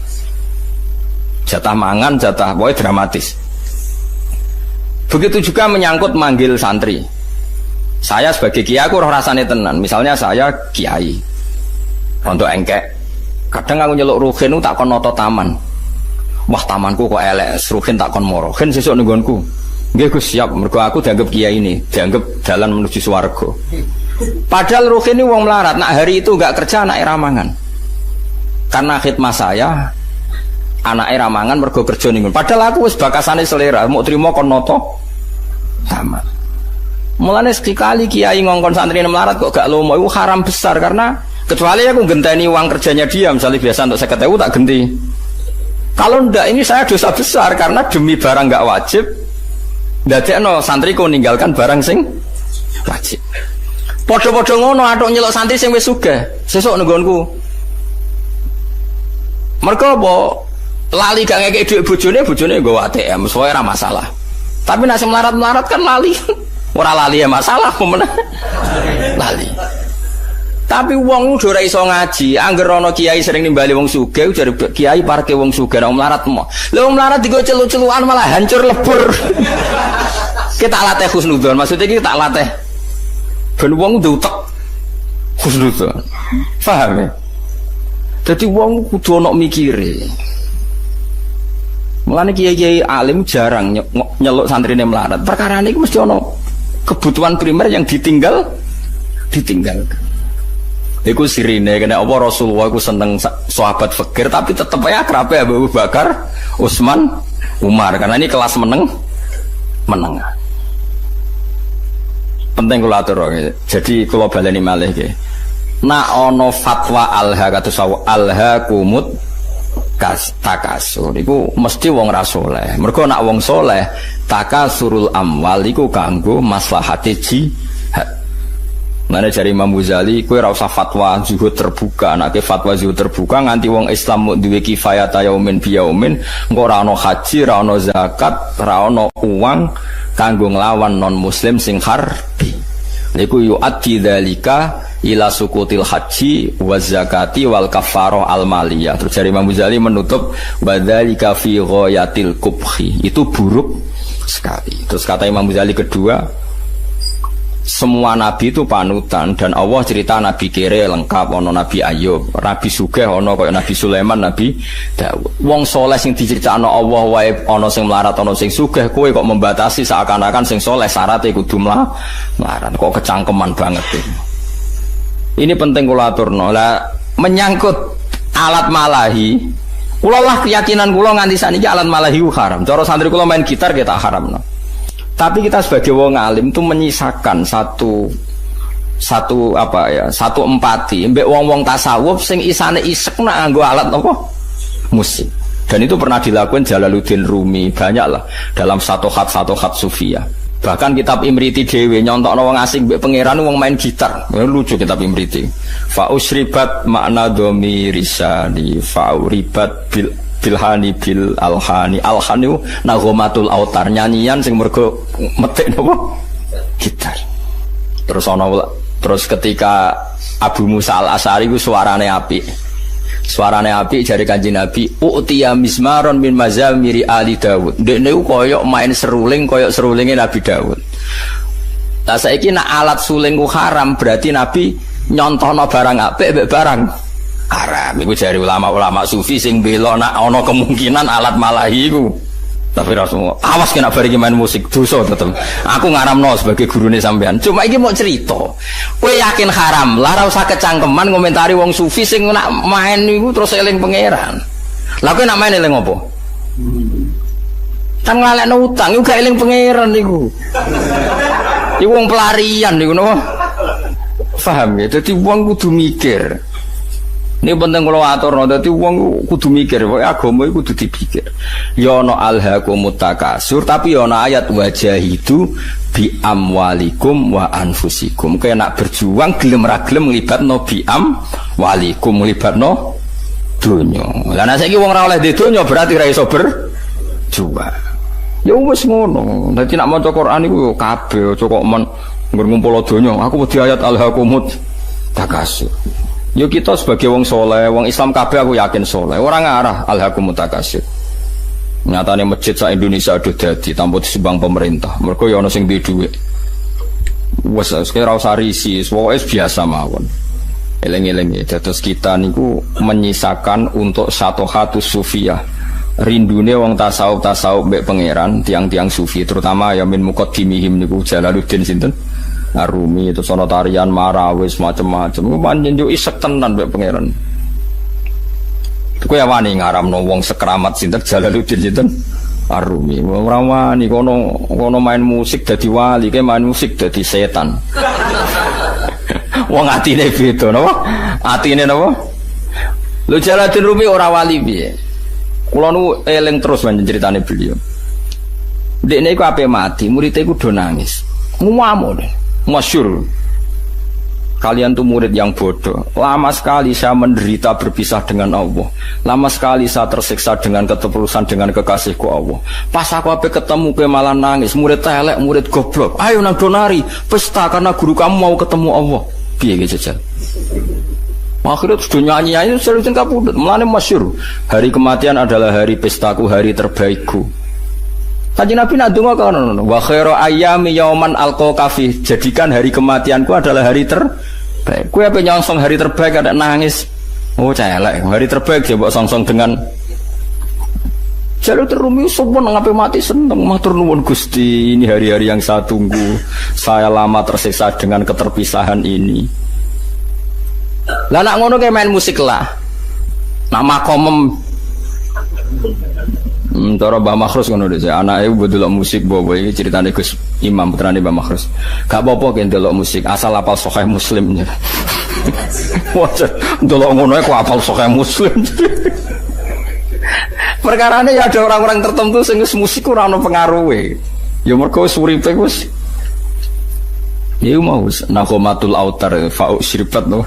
mangan, jatah pokoknya dramatis. Begitu juga menyangkut manggil santri. Saya sebagai kiai aku roh rasane tenan. Misalnya saya kiai untuk engkek, kadang aku nyeluk ruhin tak kon noto taman. Wah tamanku kok elek, ruhin tak kon moro. Hen sesuk nenggonku. Nggih Gus siap, mergo aku dianggap kiai ini, dianggap jalan menuju swarga. Padahal ruhin ini wong melarat, nak hari itu enggak kerja anak ramangan. Karena khidmah saya anak ramangan mergo kerja ning. Padahal aku wis bakasane selera, mau trimo kon noto taman. Mulane sekali kiai ngongkon santri melarat kok gak lomo itu haram besar, karena kecuali aku genteni uang kerjanya dia, misalnya biasa untuk 50.000 tak genti. Kalau ndak ini saya dosa besar karena demi barang gak wajib ndadekno santriku ninggalkan barang sing wajib. Padha-padha ngono atok nyelok santri sing wis sugih, sesuk nenggonku. Mergo apa? Lali gak ngekek dhuwit bojone nggo ATM, soalnya ora masalah. Tapi nek melarat-melarat kan lali. Ora lali ya masalah, pemenang lali. Tapi wong udah ora iso ngaji, angger ana kiai sering nimbali wong sugih, jare kiai parke wong sugih, wong melarat mo. Lha wong melarat digo celu-celukan malah hancur lebur. Kita latih husnudzon, maksudnya kita latih ben wong ndutek husnudzon. Paham ya? Jadi wong kudu ana mikire. Mulane kiai-kiai alim jarang nyeluk santrine melarat. Perkara niku mesti ana kebutuhan primer yang ditinggalkan. Iku sirine kena apa Rasulullah iku seneng sahabat fakir tapi tetep ae akrabe Abu Bakar, Utsman, Umar karena ini kelas menengah. Penting kula atur. Jadi kula baleni malih nggih. Nak ana fatwa alha kados alha kumut takasur iku mesti wong ra saleh. Mergo nak wong saleh takasurul amwal iku kanggo maslahate jihad. Mane jare Imam Ghazali kowe ora usah fatwa zuhud terbuka. Nek fatwa zuhud terbuka nganti wong Islam mung duwe kifayat yaumin bi yaumin, engko ora ana haji, ora ana zakat, ora ana uang kanggo nglawan non muslim sing harbi. Niku yu'addi dzalika ila sukutil haji wa zakati wal kafaroh al maliyah. Terus dari Imam Ghazali menutup badzalika fi ghayatil kubhi, itu buruk sekali. Terus kata Imam Ghazali kedua, semua nabi itu panutan dan Allah cerita nabi kere lengkap, ono nabi Ayub, nabi sugih ono kaya nabi Sulaiman, nabi Daud. Wong soleh sing diceritakno Allah wae ono sing melarat ono sing sugih, kowe kok membatasi seakan-akan sing soleh syaratnya kudu melarat. Kok kecangkeman banget ini. Ini penting kula aturno. Lah menyangkut alat malahi, kula lah keyakinan kula nganti saniki alat malahi haram. Cara santri kula main gitar kita haramno. Tapi kita sebagai wong alim itu menyisakan satu satu empati mbek wong-wong tasawuf sing isane isek nak nganggo alat apa musik. Dan itu pernah dilakukan Jalaluddin Rumi, banyaklah dalam satu khat sufia. Bahkan kitab Imriti dhewe nyontokno wong asing mbek pangeran wong main gitar. Lucu kitab Imriti. Fa usribat makna domirisani fa uribat bilhani bil alhani. Alhani nagomatul autar, nyanyian sing mergo metik napa gitar. Terus ketika Abu Musa al-Asy'ari ku suarane apik. Suarane apik jare Kanjeng Nabi, "U'tiya mismaron min mazamiri ali Daud." Ndekne ku koyok main seruling koyok serulinge Nabi Daud. Lah saiki nek alat suling ku haram, berarti Nabi nyontohno barang apik mbek barang haram. Iku jare ulama-ulama sufi sing bela nek ana kemungkinan alat malahi iku. Tapi Rasulullah, awas kena bariki main musik, dosa tetep. Aku ngaramno sebagai gurune sampean. Cuma iki mau cerita. Kowe yakin haram, lah ora usah kecangkeman ngomentari wong sufi sing nak main niku terus eling pangeran. Lah kowe nak main eling apa? Kan ngalekno utang, iku gak eling pangeran niku. Iku wong pelarian niku napa? Paham ya? Dadi wong kudu mikir. Ini penting kalau atur, dadi wong kudu mikir, agama itu kudu dipikir. Ya ana alhaakumut takasur, tapi ya ana ayat wajahidu bi amwalikum wa anfusikum. Kaya nak berjuang gelem ra gelem nglibatno bi amwalikum, nglibatno donya. Lah nek saiki wong ra oleh di donya berarti ra iso berjuang. Ya wis ngono. Dadi nak maca Quran iku yo kabeh aja kok men ngumpul donya. Aku wedi ayat alhaakumut takasur. Yo kita sebagai wong soleh, wong Islam kabeh aku yakin soleh. Orang ngarah alhaakumut takasur. Nyatane masjid sak Indonesia aduh dadi tanpa disumbang pemerintah. Mergo ya ana sing duwe dhuwit. Wes ora usah risi, pokoke biasa mawon. Eleng-eleng ya. Terus kita niku menyisakan untuk satu hatus sufiyah. Rindune wong tasawuf mbek pangeran, tiang-tiang sufi terutama ya min muqaddimihim niku Jalaluddin sinten? Arumi itu sono tarian marawis macam-macam pancen yo isek tenan mbek pangeran. Kowe wani ngaramno wong sekeramat sinten Jalaluddin sinten Arumi. Ora wani kono main musik dadi wali, kae main musik dadi setan. Wong atine beda napa? Atine napa? Lho Jalaluddin Rumi ora wali piye? Kula nu eling terus pancen critane beliau. Dekne iku ape mati, murid iku do nangis. Ngomong masyhur. Kalian tuh murid yang bodoh. Lama sekali saya menderita berpisah dengan Allah. Lama sekali saya tersiksa dengan ketulusan dengan kekasihku Allah. Pas aku apa ketemu ke malah nangis. Murid telek, murid goblok. Ayo nang donari pesta karena guru kamu mau ketemu Allah. Piye ge jajal. Akhirnya sudah nyanyi sering kapundhut. Mulane masyhur. Hari kematian adalah hari pestaku, hari terbaikku. Kanjeng Nabi nak donga kono wa khairu ayyami yauman alqa fi, jadikan hari kematianku adalah hari terbaik. Kowe ape nyongsong hari terbaik ada nangis. Oh celek, hari terbaik ya mbok songsong dengan Jalur terumi sopan ngapain mati seneng matur nuwun Gusti, ini hari-hari yang saya tunggu. Saya lama tersiksa dengan keterpisahan ini. Lah nak ngono kayak main musik lah. Nama komem cara Mbah Makhrus ngono deh, anake delok musik bobo iki ceritane Gus Imam putrane Mbah Makhrus. Gak apa-apa kan delok musik asal apal Sahih Muslim. Wah, delok ngono kok apal Sahih Muslim. Perkarane ya ada orang-orang tertentu sing musik ora ono pengaruhe. Ya mergo uripe wis ya mau nahomatul autar fa'u syribat no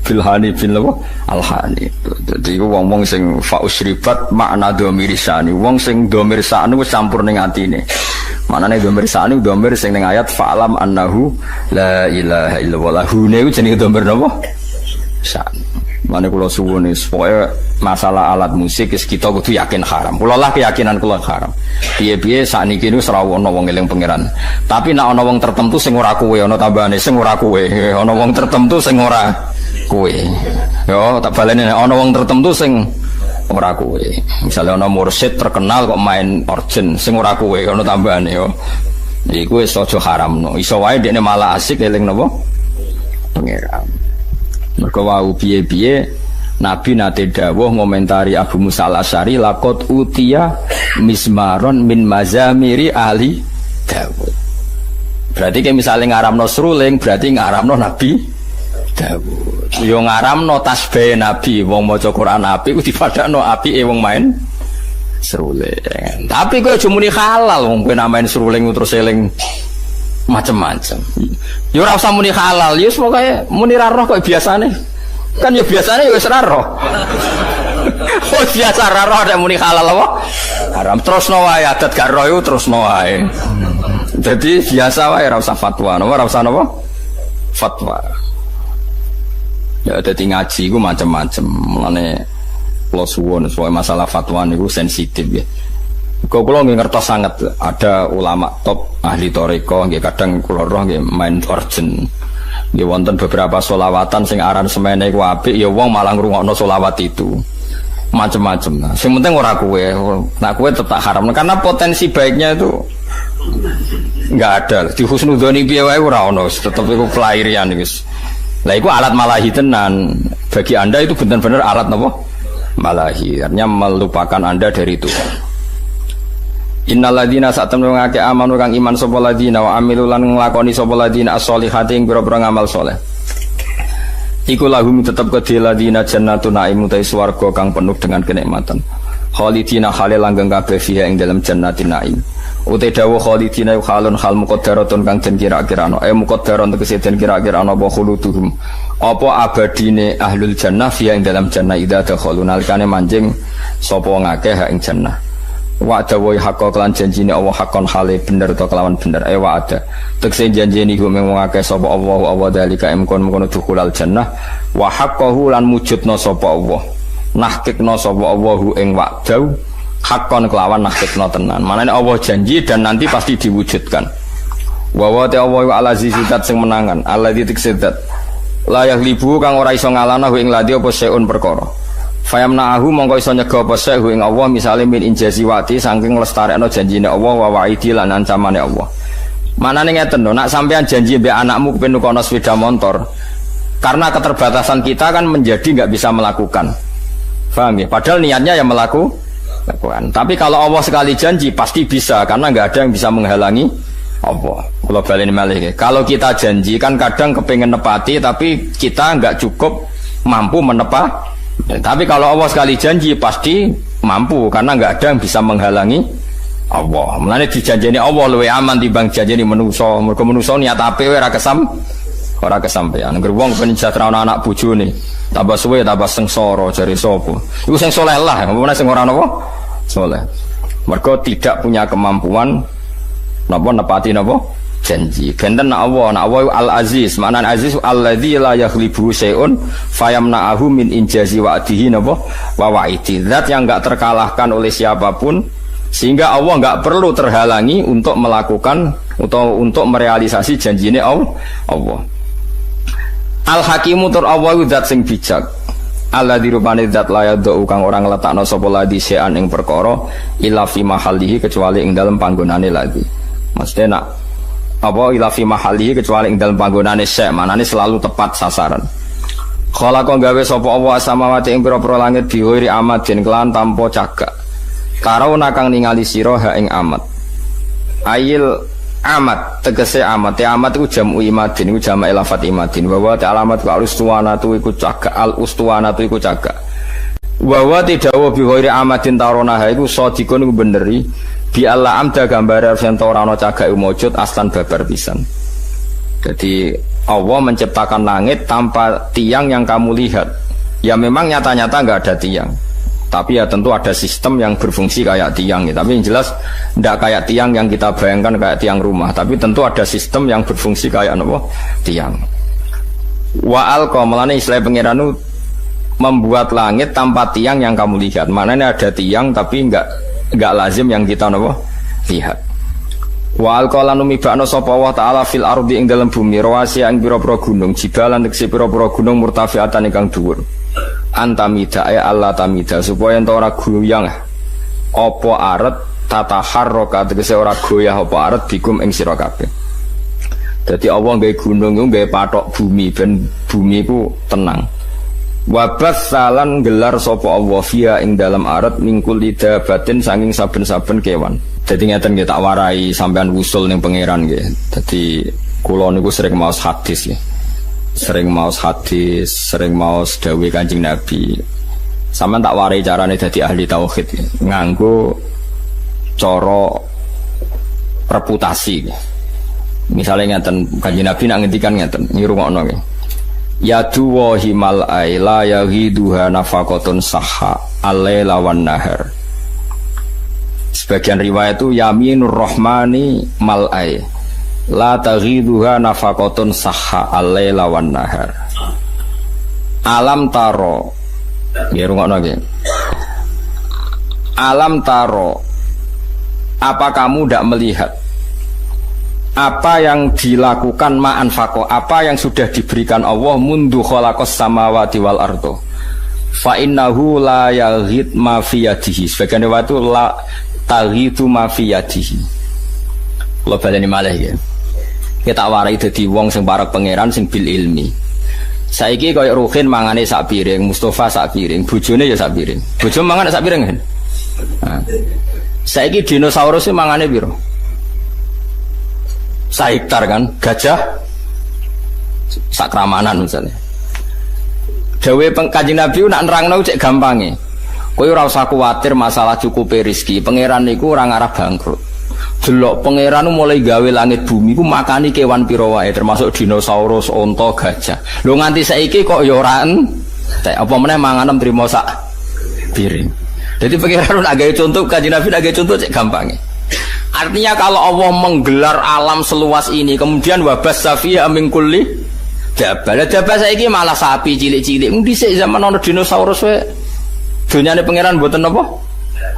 filhani bin alhani. Dadi wong-wong sing fa'u syribat makna dhamir sani, wong sing dhamir sani wis campur ning atine. Manane dhamir sani dhamir sing ning ayat fa'lam annahu la ilaha illallah. Hune jenenge dhamir napa? Sani. Mane kula suwun supaya masalah alat musik kita kudu yakin haram. Kula lah keyakinan kula haram. Piye-piye sakniki niku ora ana wong eling pangeran. Tapi nek ana wong tertentu sing ora kuwe, ana tambahane sing ora kuwe. Ana wong tertentu sing ora kuwe. Yo tak baleni nek ana wong tertentu sing ora kuwe. Misale ana mursyid terkenal kok main organ sing ora kuwe, ana tambahane yo. Iku wis aja haramno. Iso wae dekne malah asik eling napa? Pangeran. Mergo wau piye-piye Nabi nate dawuh ngomentari Abu Musa al-Asy'ari laqad utiya mismaron min mazamiri ali Dawud. Berarti kayak misalnya ngaramno seruling, berarti ngaramno Nabi Daud. Yo ngaramno tasbih Nabi, wong maca Quran api ku dipadakno apike wong main seruling. Tapi kowe aja muni halal wong kowe main seruling terus eling macam-macam. Yo ora usah muni halal, yo pokoke muni ra roh kok biasane. Kan ya biasane yo wis ra roh. Oh biasa ra roh nek muni halal apa? Haram terusno wae adat gak roh iku terusno wae. Jadi biasa wae ora usah fatwa, ora usah napa? Fatwa. Ya dadi ngaji iku macam-macam. Mulane kula suwun supaya masalah fatwa niku sensitif ya. Kula nggih ngertos sanget ada ulama top ahli thariqah nggih kadang kula roh nggih main urgent. Nggih wonten beberapa sholawatan sing aran semene iku apik ya wong malah ngrungokno sholawat itu. Macam-macam. Nah, sing penting ora kowe. Nah kowe tetap haram karena potensi baiknya itu enggak ada. Di husnudzoni piye wae ora ono, tetep iku pelarian wis. Lah iku alat malahi tenan. Bagi Anda itu benar-benar alat napa? Malahi. Artinya melupakan Anda dari itu. Innalladzina satamnu ngake amanu kang iman sapa ladina wa amilu lan nglakoni sapa ladina as-solihati ing pira-pira ngamal saleh. Iku lahum tetep kedhe ladina jannatun naim utai swarga kang penuh dengan kenikmatan. Khalidina khale langgeng kabeh fiha ing dalam jannatin naim. Utai dawuh khalidina khalun khal muqaddaratun kang den kira-kirano. Muqaddaron tegese den kira-kirano apa khuluduhum. Apa abadine ahlul jannah fiha ing dalam jannah idza dakhalun alikane manjing sapa ngakeh ing jannah. Wa dawuh hakka kelan janjine Allah hakon hale bener to kelawan bener wa ada tekse janjine iku mung akeh sapa Allah dalika imkon mung dukhulal jannah wa haqqahu lan mujudna sapa Allah nahkikna sapa Allah ing wa'dau hakon kelawan nahkikna tenan manane Allah janji dan nanti pasti diwujudkan wa ta Allah al-aziz zat sing menangan alladzi tiksedat la yaghlibu kang ora iso ngalahno ing ladhi apa seun perkara fayamna'ahu mongko iso nyega apa sek ing Allah misale min injazi wati saking lestarekno janjine Allah wa wa'idi lan ancamane Allah. Manane ngeten lho, nak sampean janji mbek anakmu kepen nukono sepeda motor, karena keterbatasan kita kan menjadi enggak bisa melakukan. Paham ya? Padahal niatnya yang melakukan. Tapi kalau Allah sekali janji pasti bisa karena enggak ada yang bisa menghalangi Allah. Kalau baleni malih. Kalau kita janji kan kadang kepengin nepati tapi kita enggak cukup mampu menepati. Tapi kalau Allah sekali janji pasti mampu karena nggak ada yang bisa menghalangi Allah. Mulane dijanjeni Allah luwih aman timbang janjeni manusa. Mergo manusa niat ape ora kesampean. Ngger wong ben sejahtera anak bojone. Tambah suwe tambah sengsara jare sapa. Iku sing saleh lah, apa sing ora napa? Saleh. Mergo tidak punya kemampuan napa nepati napa? Janji. Benten Allah al-aziz, maknane aziz alladzi la yaghlibu syai'un fayamna'ahu min injazi wa'dihi napa wa wa'idi. Zat yang enggak terkalahkan oleh siapapun sehingga Allah enggak perlu terhalangi untuk melakukan atau untuk merealisasi janjine Allah. Al-hakimu tur Allah zat sing bijak. Alladzi rupane zat la yadhu kang ora ngletakno sapa ladi syai'an ing perkara illa fi mahallihi kecuali ing dalem panggonane lagi. Maksudnya nak apa ila fi mahalihi kecuali ing dalem panggonane syek manane selalu tepat sasaran. Khalaqa gawe sapa Allah samawati ing pira-pira langit diwiri amadin kelan tanpa cagak. Karauna kang ningali sira ha ing amad. Ayil amad tegese amad. Ya amad iku jamu imadin iku jamak lafat imadin. Wa alamat wa al-ustuwanatu iku cagak al-ustuwanatu iku cagak. Wa tidawa bi ghairi amadin tarona ha iku sadikun iku beneri. Bi Allah amda gambar sento ora ana cagake mujud aslan babar pisan. Jadi Allah menciptakan langit tanpa tiang yang kamu lihat. Ya memang nyata-nyata enggak ada tiang. Tapi ya tentu ada sistem yang berfungsi kayak tiang ya. Tapi yang jelas enggak kayak tiang yang kita bayangkan kayak tiang rumah, tapi tentu ada sistem yang berfungsi kayak apa? Tiang. Wa al-qamalane istilah pangeran membuat langit tanpa tiang yang kamu lihat. Maknanya ada tiang tapi enggak lazim yang kita lihat. Wa alqalan umibakna sapa wa ta'ala fil ardi ing dalam bumi rawasi ing pira-pira gunung jibalan tegese pira-pira gunung murtafiatan ingkang dhuwur. Antamida ya Allah tamida supaya ento ora goyang apa aret tataharraka tegese ora goyah apa aret bikum ing sira kabeh. Dadi Allah nggawe gunung iku nggawe pathok bumi ben bumi iku tenang. Wabas salan gelar sapa Allah fiha ing dalam arat mingkul lidabatin saking saben-saben kewan. Dadi ngeten nggih tak warai sampean wusul ning pangeran nggih. Dadi kula niku sering maos hadis nggih. Sering maos dawuh Kanjeng Nabi. Sampeyan tak warai carane dadi ahli tauhid nganggo cara reputasi. Misalnya ngeten Kanjeng Nabi nak ngendikan ngeten, ngrungokno nggih. Yadu wa himal aila yahiduha nafaqatun sahha alaila wan nahar. Sebagian riwayat itu yaminur rahmani mal'ai la taghiduha nafaqatun sahha alaila wan nahar. Alam taro nggih rungokno nggih. Alam taro, apa kamu tidak melihat apa yang dilakukan ma'anfaqo, apa yang sudah diberikan Allah mundu khalaqas samawati wal ardo fa innahu la yaghid ma fi yadihi. Sebagian waktu la taghidu ma fi yadihi. Kalau baleni malih ya kita warai dadi wong sing parek pangeran sing bil ilmi. Saiki kaya Ruhin mangane sak piring, Mustafa sak piring, bojone ya sak piring. Bojo mangan sak piring kan. Nah. Saiki dinosaurus mangane piro? Hektar kan, gajah sakramanan misalnya. Dawe Kanjeng Nabi nak nerangno cek gampange. Kowe ora usah kuwatir masalah cukupe rezeki. Pangeran niku ora ngarah bangkrut. Delok pangeran mulai gawe langit bumi ku makani kewan pira wae termasuk dinosaurus, onta, gajah. Lho nganti saiki kok ya ora entek. Apa meneh manganem trimo sak piring. Jadi pangeran nak gawe contoh Kanjeng Nabi nak gawe contoh cek gampange. Artinya kalau Allah menggelar alam seluas ini, kemudian wabas safiya min kulli dabal. Dabal saiki malah sapi cilik-cilik. Dhisik zaman ana dinosaurus wae. Dunyane pangeran mboten napa?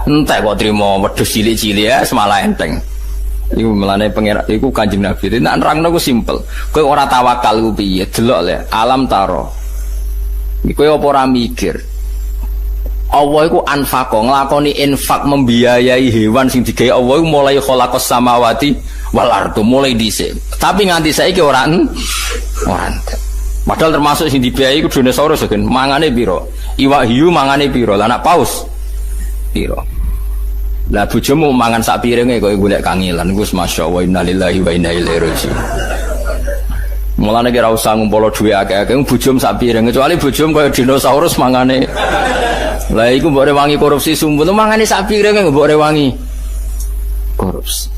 Entek kok trimo wedhus cilik-cilik ya semalah enteng. Iku melane pangeran iku Kanjeng Nabi. Nek nerangno ku simpel. Kowe ora tawakal ku piye? Delok le alam taro. Iku kowe apa ora mikir? Allah iku anfaqo nglakoni infak membiayai hewan sing digawe Allah iku mulai khalaqas samawati wal ardu mulai dhisik. Tapi nganti saiki ora entek. Padahal termasuk sing dibiayai iku dinosaurus kan mangane piro? Iwak hiu mangane piro? Lah anak paus piro? Lah bojomu mangan sak piringe kok golek kangilan iku masyaallah innalillahi wa inna ilaihi raji'un. Mulane kira usah ngumpul duwe akeh-akeh bojom sak piring kecuali bojom kaya dinosaurus mangane. Lah iku mbok rewangi korupsi sumpun mangane sak piring mbok rewangi korupsi.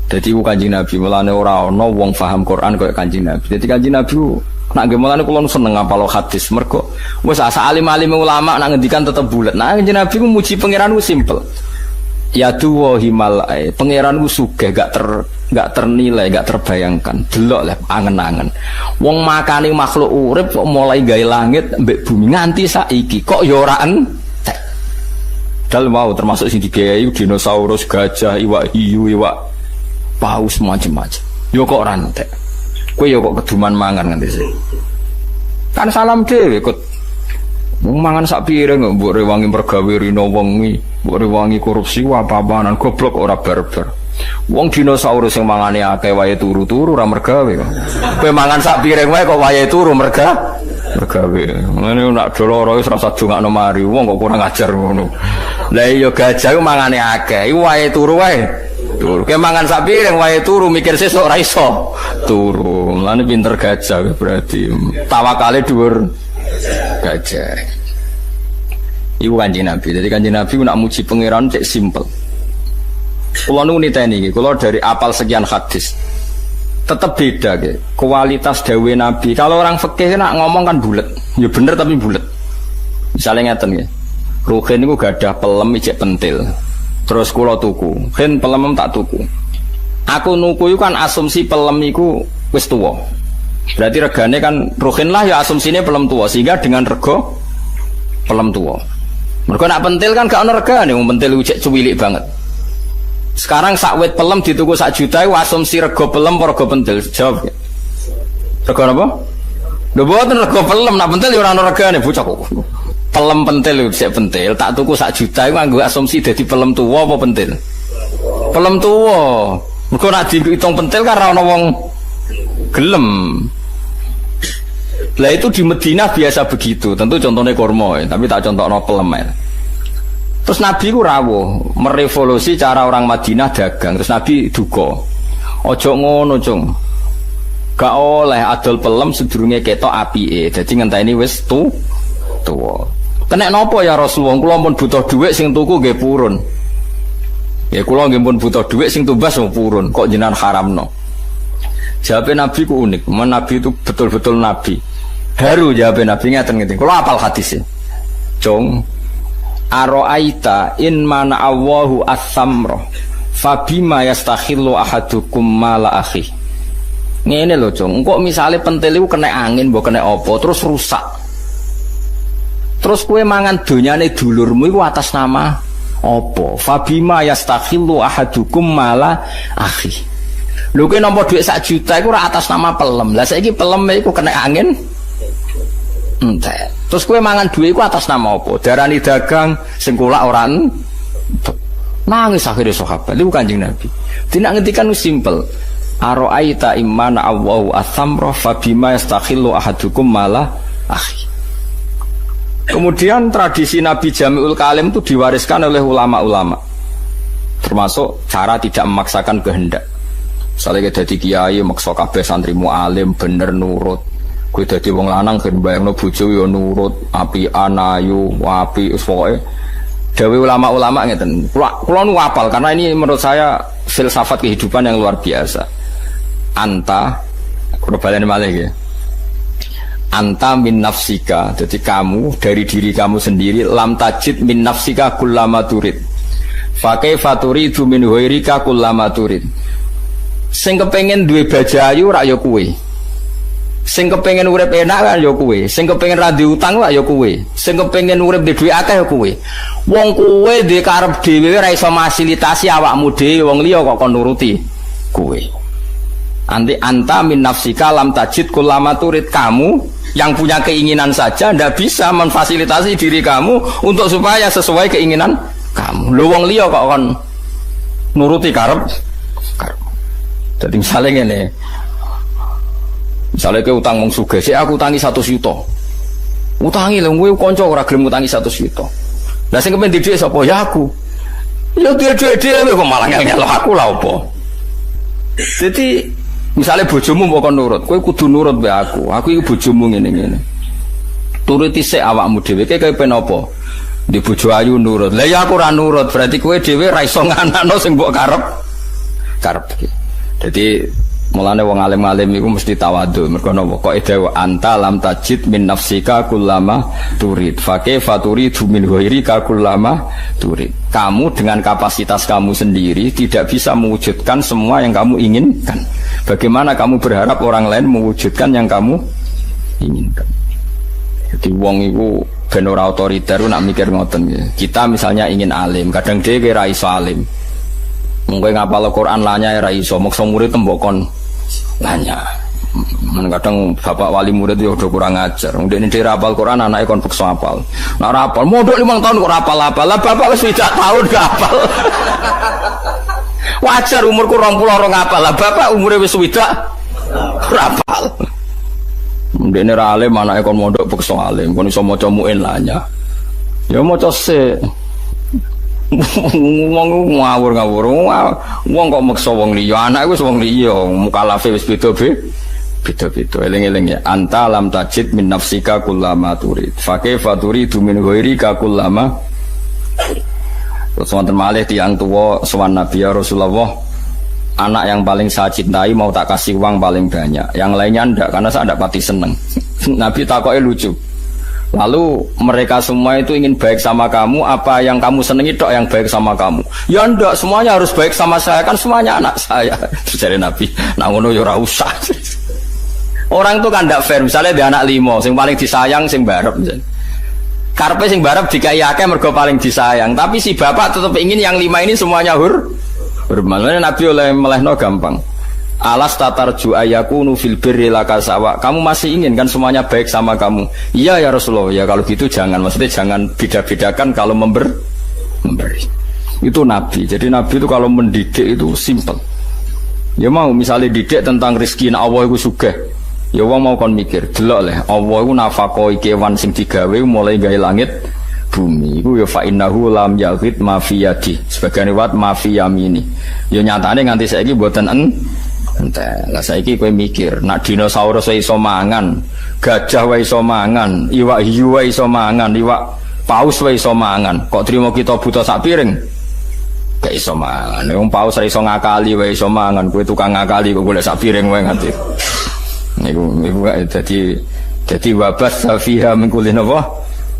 Dadi ku Kanjeng Nabi mulane ora ana wong paham Quran kaya Kanjeng Nabi. Dadi Kanjeng Nabi nak nggih mulane kula seneng ngapal hadis mergo wis asa alim-alim ulama nak ngendikan tetep bulet. Nah Kanjeng Nabi ku muji pangeran ku simpel. Ya tuwa himal ae. Pangeran ku sugih gak ternilai, gak terbayangkan. Delok lah angen-angen. Wong makane makhluk urip kok mulai gawe langit mbek bumi nganti saiki kok ya ora entek. Dal mau termasuk sing digawe dinosaurus, gajah, iwak hiu, iwak paus macam-macam. Yo kok ora entek. Kowe yo kok keduman mangan nganti sik. Kan salam dhewe kok mangan sak piring mbok rewangi mergawe rino wengi, mbok rewangi korupsi apa-apaan goblok ora barbar. Wong dinosaurus sing mangane akeh wae turu-turu ora mergawe kok. Kowe mangan sak piring wae kok wae turu mergawe. Ngene nak doloro wis rasa dongakno mari wong kok kurang ajar ngono. Lah iya gajah ku mangane akeh, iku wae turu wae. Turu. Kowe mangan sak piring wae turu mikir sesuk ora iso turu. Mulane pinter gajah berarti tawakale dhuwur gajah. Iku Kanjeng Nabi. Jadi Kanjeng Nabi nak muji pangeran cek simpel. Kula nu niteni iki, kula dari apal sekian hadis. Tetap beda ge. Kualitas dawuh Nabi. Kalau orang fikih nak ngomong kan bulet. Ya bener tapi bulet. Misalnya ngeten nggih. Ruhin niku gadah pelem ijek pentil. Terus kula tuku. Hen pelem tak tuku. Aku nuku iku kan asumsi pelem iku wis tuwa. Berarti regane kan ruhin lah ya asumsine pelem tuwa sehingga dengan rego pelem tuwa. Mergo nak pentil kan gak ono regane, wong pentil ujek cuwilik banget. Sekarang sak wit pelem dituku sak juta iku asumsi rego pelem apa rego pentil? Jawab. Rego napa? Lho mboten rego pelem, nak pentil ya ora ono regane bocah kok. Pelem pentil sik pentil tak tuku sak juta iku nganggo asumsi dadi pelem tuwa apa pentil? Pelem tuwa. Mergo nak diitung pentil kan ora ono wong gelem. Lah itu di Madinah biasa begitu. Tentu contohnya kurma, tapi tak contohno pelem. Terus Nabi ku rawuh merevolusi cara orang Madinah dagang. Terus Nabi duka. Ojo ngono, Cung. Gak oleh adol pelem sedurunge ketok apike. Dadi ngenteni wis tuwa. Kena napa ya Rasulullah? Kula pun butuh dhuwit sing tuku nggih purun. Ya kula nggih pun butuh dhuwit sing tumbas wong purun. Kok jenengan haramno? Jawabnya Nabi ku unik. Nabi itu betul-betul Nabi. Baru jawabnya Nabi ngeten-ngeten. Kula hafal hadisnya. Cung, aro'aita in mana Allahu as-samra fabima yastakhillu ahadukum mala akhi. Ngene lho, Cung. Engko misale pentil iku kena angin, mbok kena apa, terus rusak. Terus kowe mangan donyane dulurmu iku atas nama apa? Fabima yastakhillu ahadukum mala akhi. Lho kowe nampa dhuwit 1 juta iku ora atas nama pelem. Lah saiki pelem iku kena angin. Entek. Terus kowe mangan dhuwit iku atas nama apa? Darani dagang sing kulak ora nangis akhirnya sahabat. Iku Kanjeng Nabi. Tidak ngendikan simpel. Aro'aita imana Allahu as-samra fabima yastakhillu ahadukum mala akhi. Kemudian tradisi Nabi Jami'ul Kalim itu diwariskan oleh ulama-ulama. Termasuk cara tidak memaksakan kehendak. Misalnya kita jadi kiai maksa kabeh santrimu alim bener nurut. Kowe dadi wong lanang ben bayangno bojo ya nurut, apian ayu, apik wis pokoke. Dawe ulama-ulama ngeten. Kula nu hafal karena ini menurut saya filsafat kehidupan yang luar biasa. Anta kula baleni malih nggih. Anta min nafsika, jadi kamu dari diri kamu sendiri lam tajid min nafsika kullama turid. Fa kaifa turidu min ghairika kullama turid. Sing kepengin duwe bajayu rak ya kowe. Sing kepengin urip enak kan ya kowe. Sing kepengin ra diutang rak ya kowe. Sing kepengin urip di dhuwit akeh ya kowe. Wong kowe duwe karep dhewe ora iso fasilitasi awakmu dhewe, wong liya kok kon nuruti kowe. Anti anta min nafsika lam tajid kullama turid. Kamu yang punya keinginan saja ndak bisa memfasilitasi diri kamu untuk supaya sesuai keinginan kamu. Lho wong liya kok kon nuruti karep. Jadi misalnya ngene. Misalnya ke utang wong sugih, sik aku utangi 100 juta. Utangi lho kowe kanca ora gelem utangi 100 juta. Lah sing kepen dhuwit sapa ya aku. Ya dhuwit dhewe kok malah ngel aku lah apa. Jadi misalnya bojomu mbok kon nurut, kowe kudu nurut mbek aku. Aku iki bojomu ngene-ngene. Turuti sik awakmu dhewe, kowe pen apa? Di bojo ayu nurut. Lah ya aku ora nurut, berarti kowe dhewe ra iso nganakno sing mbok karep. Jadi mulane wong alim-alim iku mesti tawadhu. Mergo napa? Kok edawa anta lam tajid min nafsika kullama turid. Fa kaifa turidu min ghairika kullama turid. Kamu dengan kapasitas kamu sendiri tidak bisa mewujudkan semua yang kamu inginkan. Bagaimana kamu berharap orang lain mewujudkan yang kamu inginkan? Jadi wong iku ben ora otoriter nak mikir ngoten. Kita misalnya ingin alim, kadang dhewe ra iso alim. Mungkin ngapal Al-Quran lanya ya iso, maksa murid tembokon lanya. Kadang bapak wali murid itu udah kurang ajar. Kemudian dia rapal Quran anaknya kon paksa apal. Nah rapal, modok 5 tahun kok rapal-apal. Lah bapak wis 3 tahun gak apal. Wajar umurku 20 orang apal. Lah bapak umurnya wis 3 rapal. Kemudian ra alim anaknya kon modok paksa alim. Kon iso maca muin lanya. Ya maca sik. Wong ngawur-ngawur. Wong kok maksa wong liya, anak wis wong liya, mukalafe wis beda-beda. Eling-eling ya. Anta lam tajid min nafsika kullama turid. Fa kaifa turidu min ghairika kullama. Terus wonten malih tiyang tuwa sowan Nabi ya Rasulullah. Anak yang paling saya cintai mau tak kasih uang paling banyak. Yang lainnya ndak karena saya ndak pati seneng. Nabi takoke lucu. Lalu mereka semua itu ingin baik sama kamu, apa yang kamu senengi tok yang baik sama kamu? Ya ndak, semuanya harus baik sama saya, kan semuanya anak saya. Terus dari Nabi, nah ngono ya ora usah. Orang itu kan ndak fair, misalnya dia anak 5, sing paling disayang sing barep misalnya. Karpe sing barep dikai akeh mergo paling disayang, tapi si bapak tetap ingin yang 5 ini semuanya hormat. Nabi oleh melehno gampang. Alas tatarju ayakunu fil birri laka sawa. Kamu masih ingin kan semuanya baik sama kamu? Iya ya Rasulullah. Ya kalau gitu jangan, maksudnya jangan beda-bedakan kalau memberi. Itu Nabi. Jadi Nabi itu kalau mendidik itu simple. Ya mau misalnya didik tentang rezeki Allah itu sugih. Ya wong mau kon mikir, delok le, Allah iku nafakoi kewan sing digawe mulai gawe langit bumi. Iku ya fa innahu lam yalfit ma fi yadi. Sebagian riwayat ma fi yamini. Ya nyatane nganti saiki mboten entek. Lah saiki kowe mikir, nak dinosaurus wae iso mangan, gajah wae iso mangan, iwak hiu wae iso mangan, iwak paus wae iso mangan. Kok trimo kita buta sak piring? Gak iso mangan. Wong paus ra iso ngakali wae iso mangan. Kowe tukang ngakali kok golek sak piring wae nganti. Niku dadi wabas fiha min kulli napa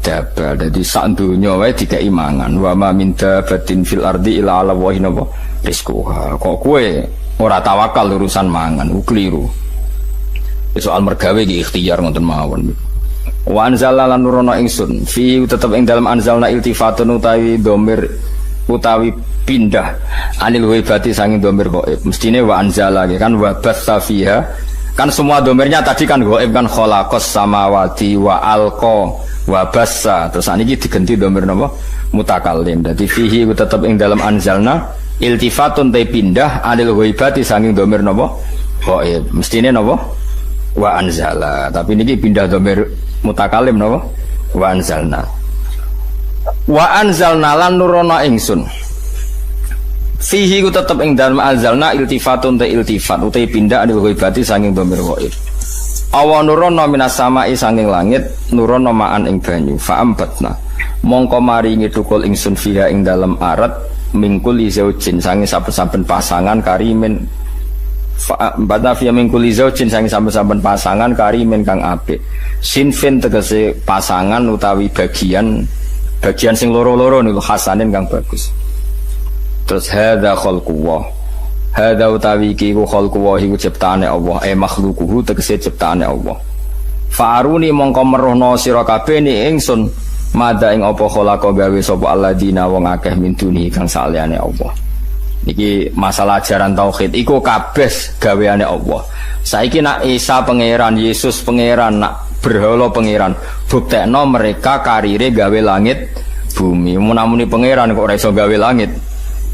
dabal dadi sak donya wae dikai mangan wa ma min dabatin fil ardi illa ala wa napa rizquha. Kok kowe ora tawakal urusan mangan keliru. Soal mergawe iki ikhtiar ngoten mawon. Wa anzalna lan nurono ingsun fi tetep ing dalem anzalna iltifatun utawi dhamir utawi pindah anil waibati sanging dhamir gaib. Mestine wa anzala kan wabas fiha. Kan semua domirnya tadi kan goib kan kholakos samawati wa alko wa bassa. Terus ini diganti domir napa mutakalim. Jadi fihi tetap ing dalam anzalna iltifatun te pindah anil ghaibati sanging domir napa goib. Mestine napa wa anzala. Tapi niki pindah domir mutakalim napa wa anzalna. Wa anzalna lan nurono ingsun. Fihi ku tetep ing dalem anzalna iltifatun ta iltifat utai pindah anil ghaibati sanging dhamir ghaib. Awa nurono minas samai sanging langit nurono ma'an ing banyu fa ambatna mongko maringi tukul ingsun fiha ing dalem arat mingkul izaujin sanging saben-saben pasangan karimin fa ambatna fiha mingkul izaujin sanging saben-saben pasangan karimin kang apik. Sinfin tegese pasangan utawi bagian sing loro-loro niku hasanin kang bagus. Terus hadza khalqullah. Hadza utawi iki ku khalqullah iku ciptaane Allah, makhluquhu tegese ciptaane Allah. Fa'aruni mongko meruhna sira kabeh ni ingsun mada ing apa khalaqa gawe sapa alladzina wong akeh min duni kang saliyane Allah. Niki masalah ajaran tauhid iku kabeh gaweane Allah. Saiki nak Isa pangeran, Yesus pangeran, nak berhala pangeran, buktekno mereka karire gawe langit bumi. Munamuni pangeran kok ora iso gawe langit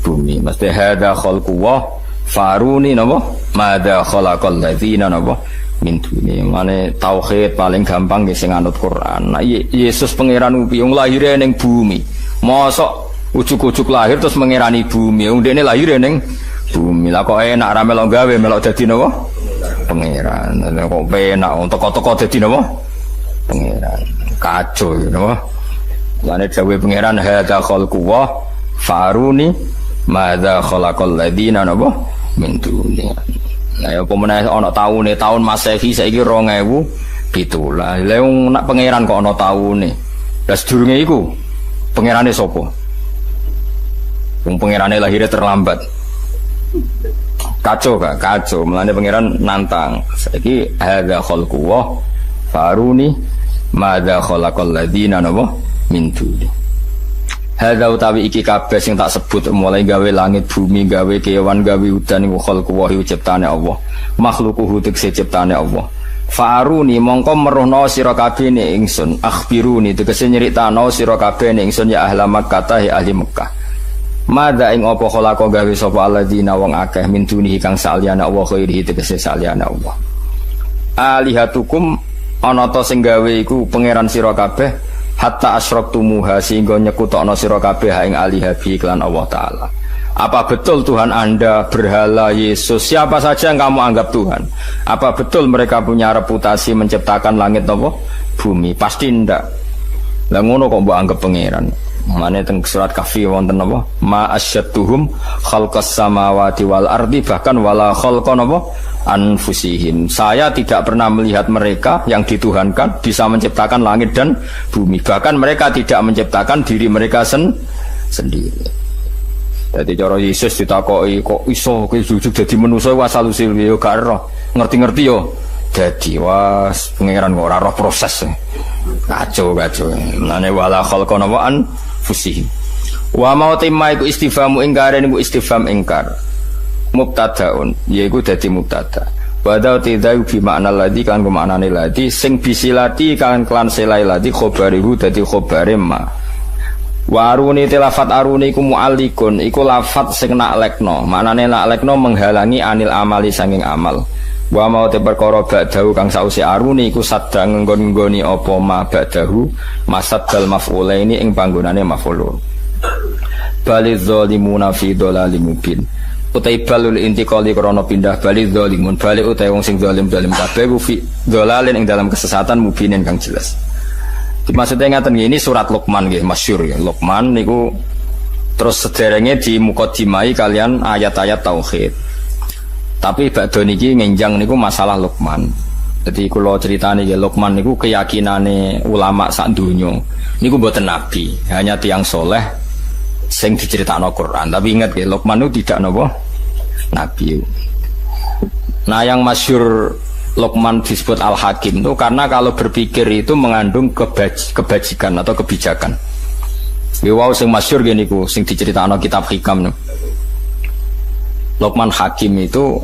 bumi. Mesti hadza khalqullah faruni napa madza khalaqal ladzina napa min duni. Mane tauhid paling gampang sing anut Quran. Nah, Yesus pangeran piye lahire ning bumi. Mosok ujuk-ujuk lahir terus mengerani bumi. Wong dene lahire ning bumi. Lah kok enak ra melok gawe melok dadi napa pangeran. Kok penak teko-teko dadi napa pangeran. Kacau napa. Lane dawuh pangeran hadza khalqullah faruni madza khalaqal ladzina napa min duni. Nah ya pemenang ana tahun Masehi saiki 2017. Lah wong nak pangeran kok ana taune. Lah sedurunge iku pangerane sapa? Wong pangerane lahirnya terlambat. Kacau gak? Kacau. Mulane pangeran nantang. Saiki hadza khalqullah faruni madza khalaqal ladzina napa min duni. Hadza utawi iki kabeh sing tak sebut mulai gawe langit bumi gawe kewan gawe udan iku khalqullah ciptane Allah makhluquhu tegese ciptane Allah. Fa'aruni mongko meruhna sira kabeh ning ingsun akhbiruni tegese nyritano sira kabeh ning ingsun ya ahli Makkah ya ahli Mekah. Madza ing apa khalaqa gawe sapa alladzina wong akeh min dunihi kang saliyane Allah khairihi tegese saliyane Allah. Alihatukum ana ta sing gawe iku pangeran sira kabeh hatta asyraqtumuha sehingga nyekutokno sira kabeh ing alihabi iklan Allah taala. Apa betul Tuhan Anda berhala Yesus siapa saja yang kamu anggap Tuhan? Apa betul mereka punya reputasi menciptakan langit apa bumi? Pasti ndak. Lah ngono kok mbok anggap pangeran. Mane teng surat Kahfi wonten apa? Ma asyadduhum khalqas samawati wal ardi bahkan wala khalqan apa anfusihim. Saya tidak pernah melihat mereka yang dituhankan bisa menciptakan langit dan bumi. Bahkan mereka tidak menciptakan diri mereka sendiri. Jadi cara Yesus ditakoki kok iso kowe jujuk dadi manusa asal usul yo gak ero. Ngerti-ngerti yo. Dadi was pangeran kok ora roh proses. Kacau. Mulane wala khalqan wa anfusihim. Wa mau timma iku istifhamu ingkar niku istifham ingkar. Mubtadaun yaiku dadi mubtada. Badau tidau bi makna ladzi kan maknane ladzi sing bisilati kan klan selai ladzi khabarihu dadi khabare ma. Waruni tilafat aruni iku mu'allikun iku lafat sing naklekno. Maknane naklekno menghalangi anil amali sanging amal. Wa mau te perkara ba'dahu kang sause arune iku sadang nggon-nggoni apa ma ba'dahu masaddal maf'ulaini ing panggonane maf'ul. Baliz zalimuna fi dhalalim mubin. Utai balul intiqali krana pindah baliz zalimun bali utai wong sing zalim kabeh ku fi dhalalin ing dalam kesesatan mubinin kang jelas. Maksudnya ngaten ini surat Luqman nggih masyhur ya. Luqman niku terus sederenge di mukadimai kalian ayat-ayat tauhid. Tapi badhe niki ngenjang niku masalah Luqman. Jadi kula critani nggih Luqman niku keyakinane ulama sak donya. Niku mboten nabi, hanya tiyang soleh sing diceritakno Quran. Tapi ingat nggih Luqman niku tidak napa nabi. Nah yang masyhur Luqman disebut Al-Hakim itu karena kalau berpikir itu mengandung kebajikan atau kebijakan. Wow sing masyhur gini ku sing diceritakno kitab hikam. Luqman Hakim itu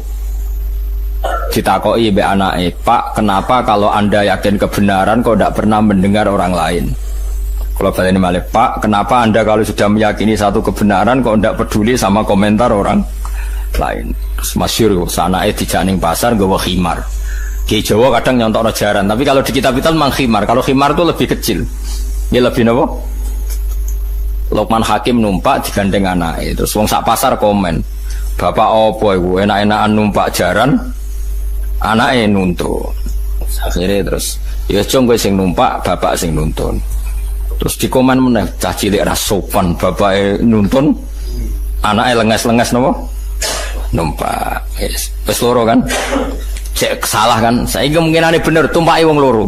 ditakoi be anake, "Pak, kenapa kalau Anda yakin kebenaran kok tidak pernah mendengar orang lain?" Kalau baleni malih, "Pak, kenapa Anda kalau sudah meyakini satu kebenaran kok tidak peduli sama komentar orang lain?" Terus masyhur sanake dijak ning pasar nggawa khimar. Ki Jawa kadang nyontokno jaran, tapi kalau di kitab-kitab memang khimar. Kalau khimar itu lebih kecil. Dia lebih napa? Luqman Hakim numpak digandeng anake. Terus wong sak pasar komen, "Bapak opo iku enak-enakan numpak jaran, anake nuntun." Akhirnya terus, "Ya cung kowe sing numpak, bapak sing nuntun." Terus dikomen meneh, "Cah cilik ra sopan, bapake nuntun, anake lenges-lenges napa? Numpak." Wis loro kan? Cek salah kan? Saiki kemungkinane bener tumpaki wong loro.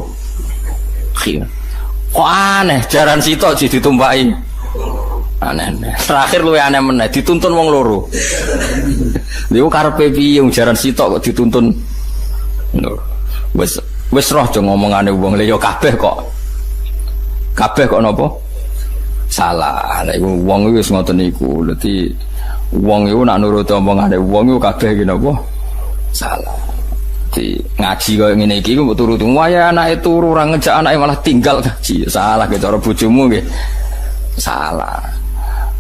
Kok aneh jaran sitok ditumpaki. Aneh. Terakhir luwih aneh meneh dituntun wong loro. Lha karepe piye wong jaran sitok kok dituntun. Wis roh jo ngomongane wong lha ya kabeh kok. Kabeh kok napa? Salah. Lha iku wong iku wis ngoten niku. Dadi wong iku nak nurut omongane wong iku kabeh iki napa? Salah. Di ngaji kaya ngene iki mbok turu-turu wae anake turu ora ngejak anake malah tinggal ngaji. Salah ge cara bojomu nggih. Salah.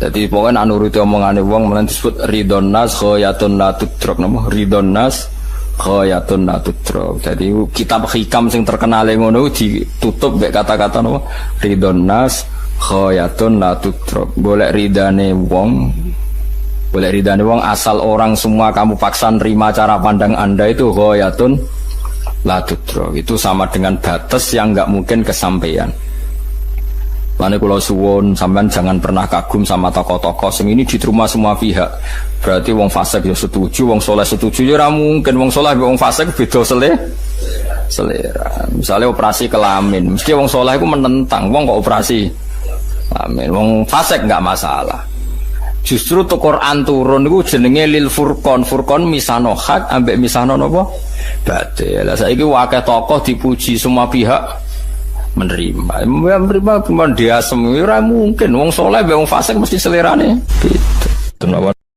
Jadi pokoknya nuruti omongane wong men disebut ridon nas khayatun la tudrok napa ridon nas khayatun la tudrok. Jadi kitab hikam sing terkenal ngono ditutup mek kata-kata napa ridon nas khayatun la tudrok. Golek ridane wong asal orang semua kamu paksa nerima cara pandang Anda itu khayatun la tudrok. Itu sama dengan batas yang enggak mungkin kesampaian. Lane kula suwun sampean jangan pernah kagum sama tokoh-tokoh sing ini diterima semua pihak. Berarti wong fasik ya setuju, wong soleh setuju ya ora mungkin wong soleh wong fasik beda selera. Misalnya operasi kelamin, mesti wong soleh iku menentang, wong kok operasi kelamin. Wong fasik enggak masalah. Justru to Quran turun niku jenenge lil furqan. Furqan misano hak ambek misano napa? Batil. Lah saiki akeh tokoh dipuji semua pihak menerima cuma dia semua mungkin wong soleh wong fasik mesti selerane beda.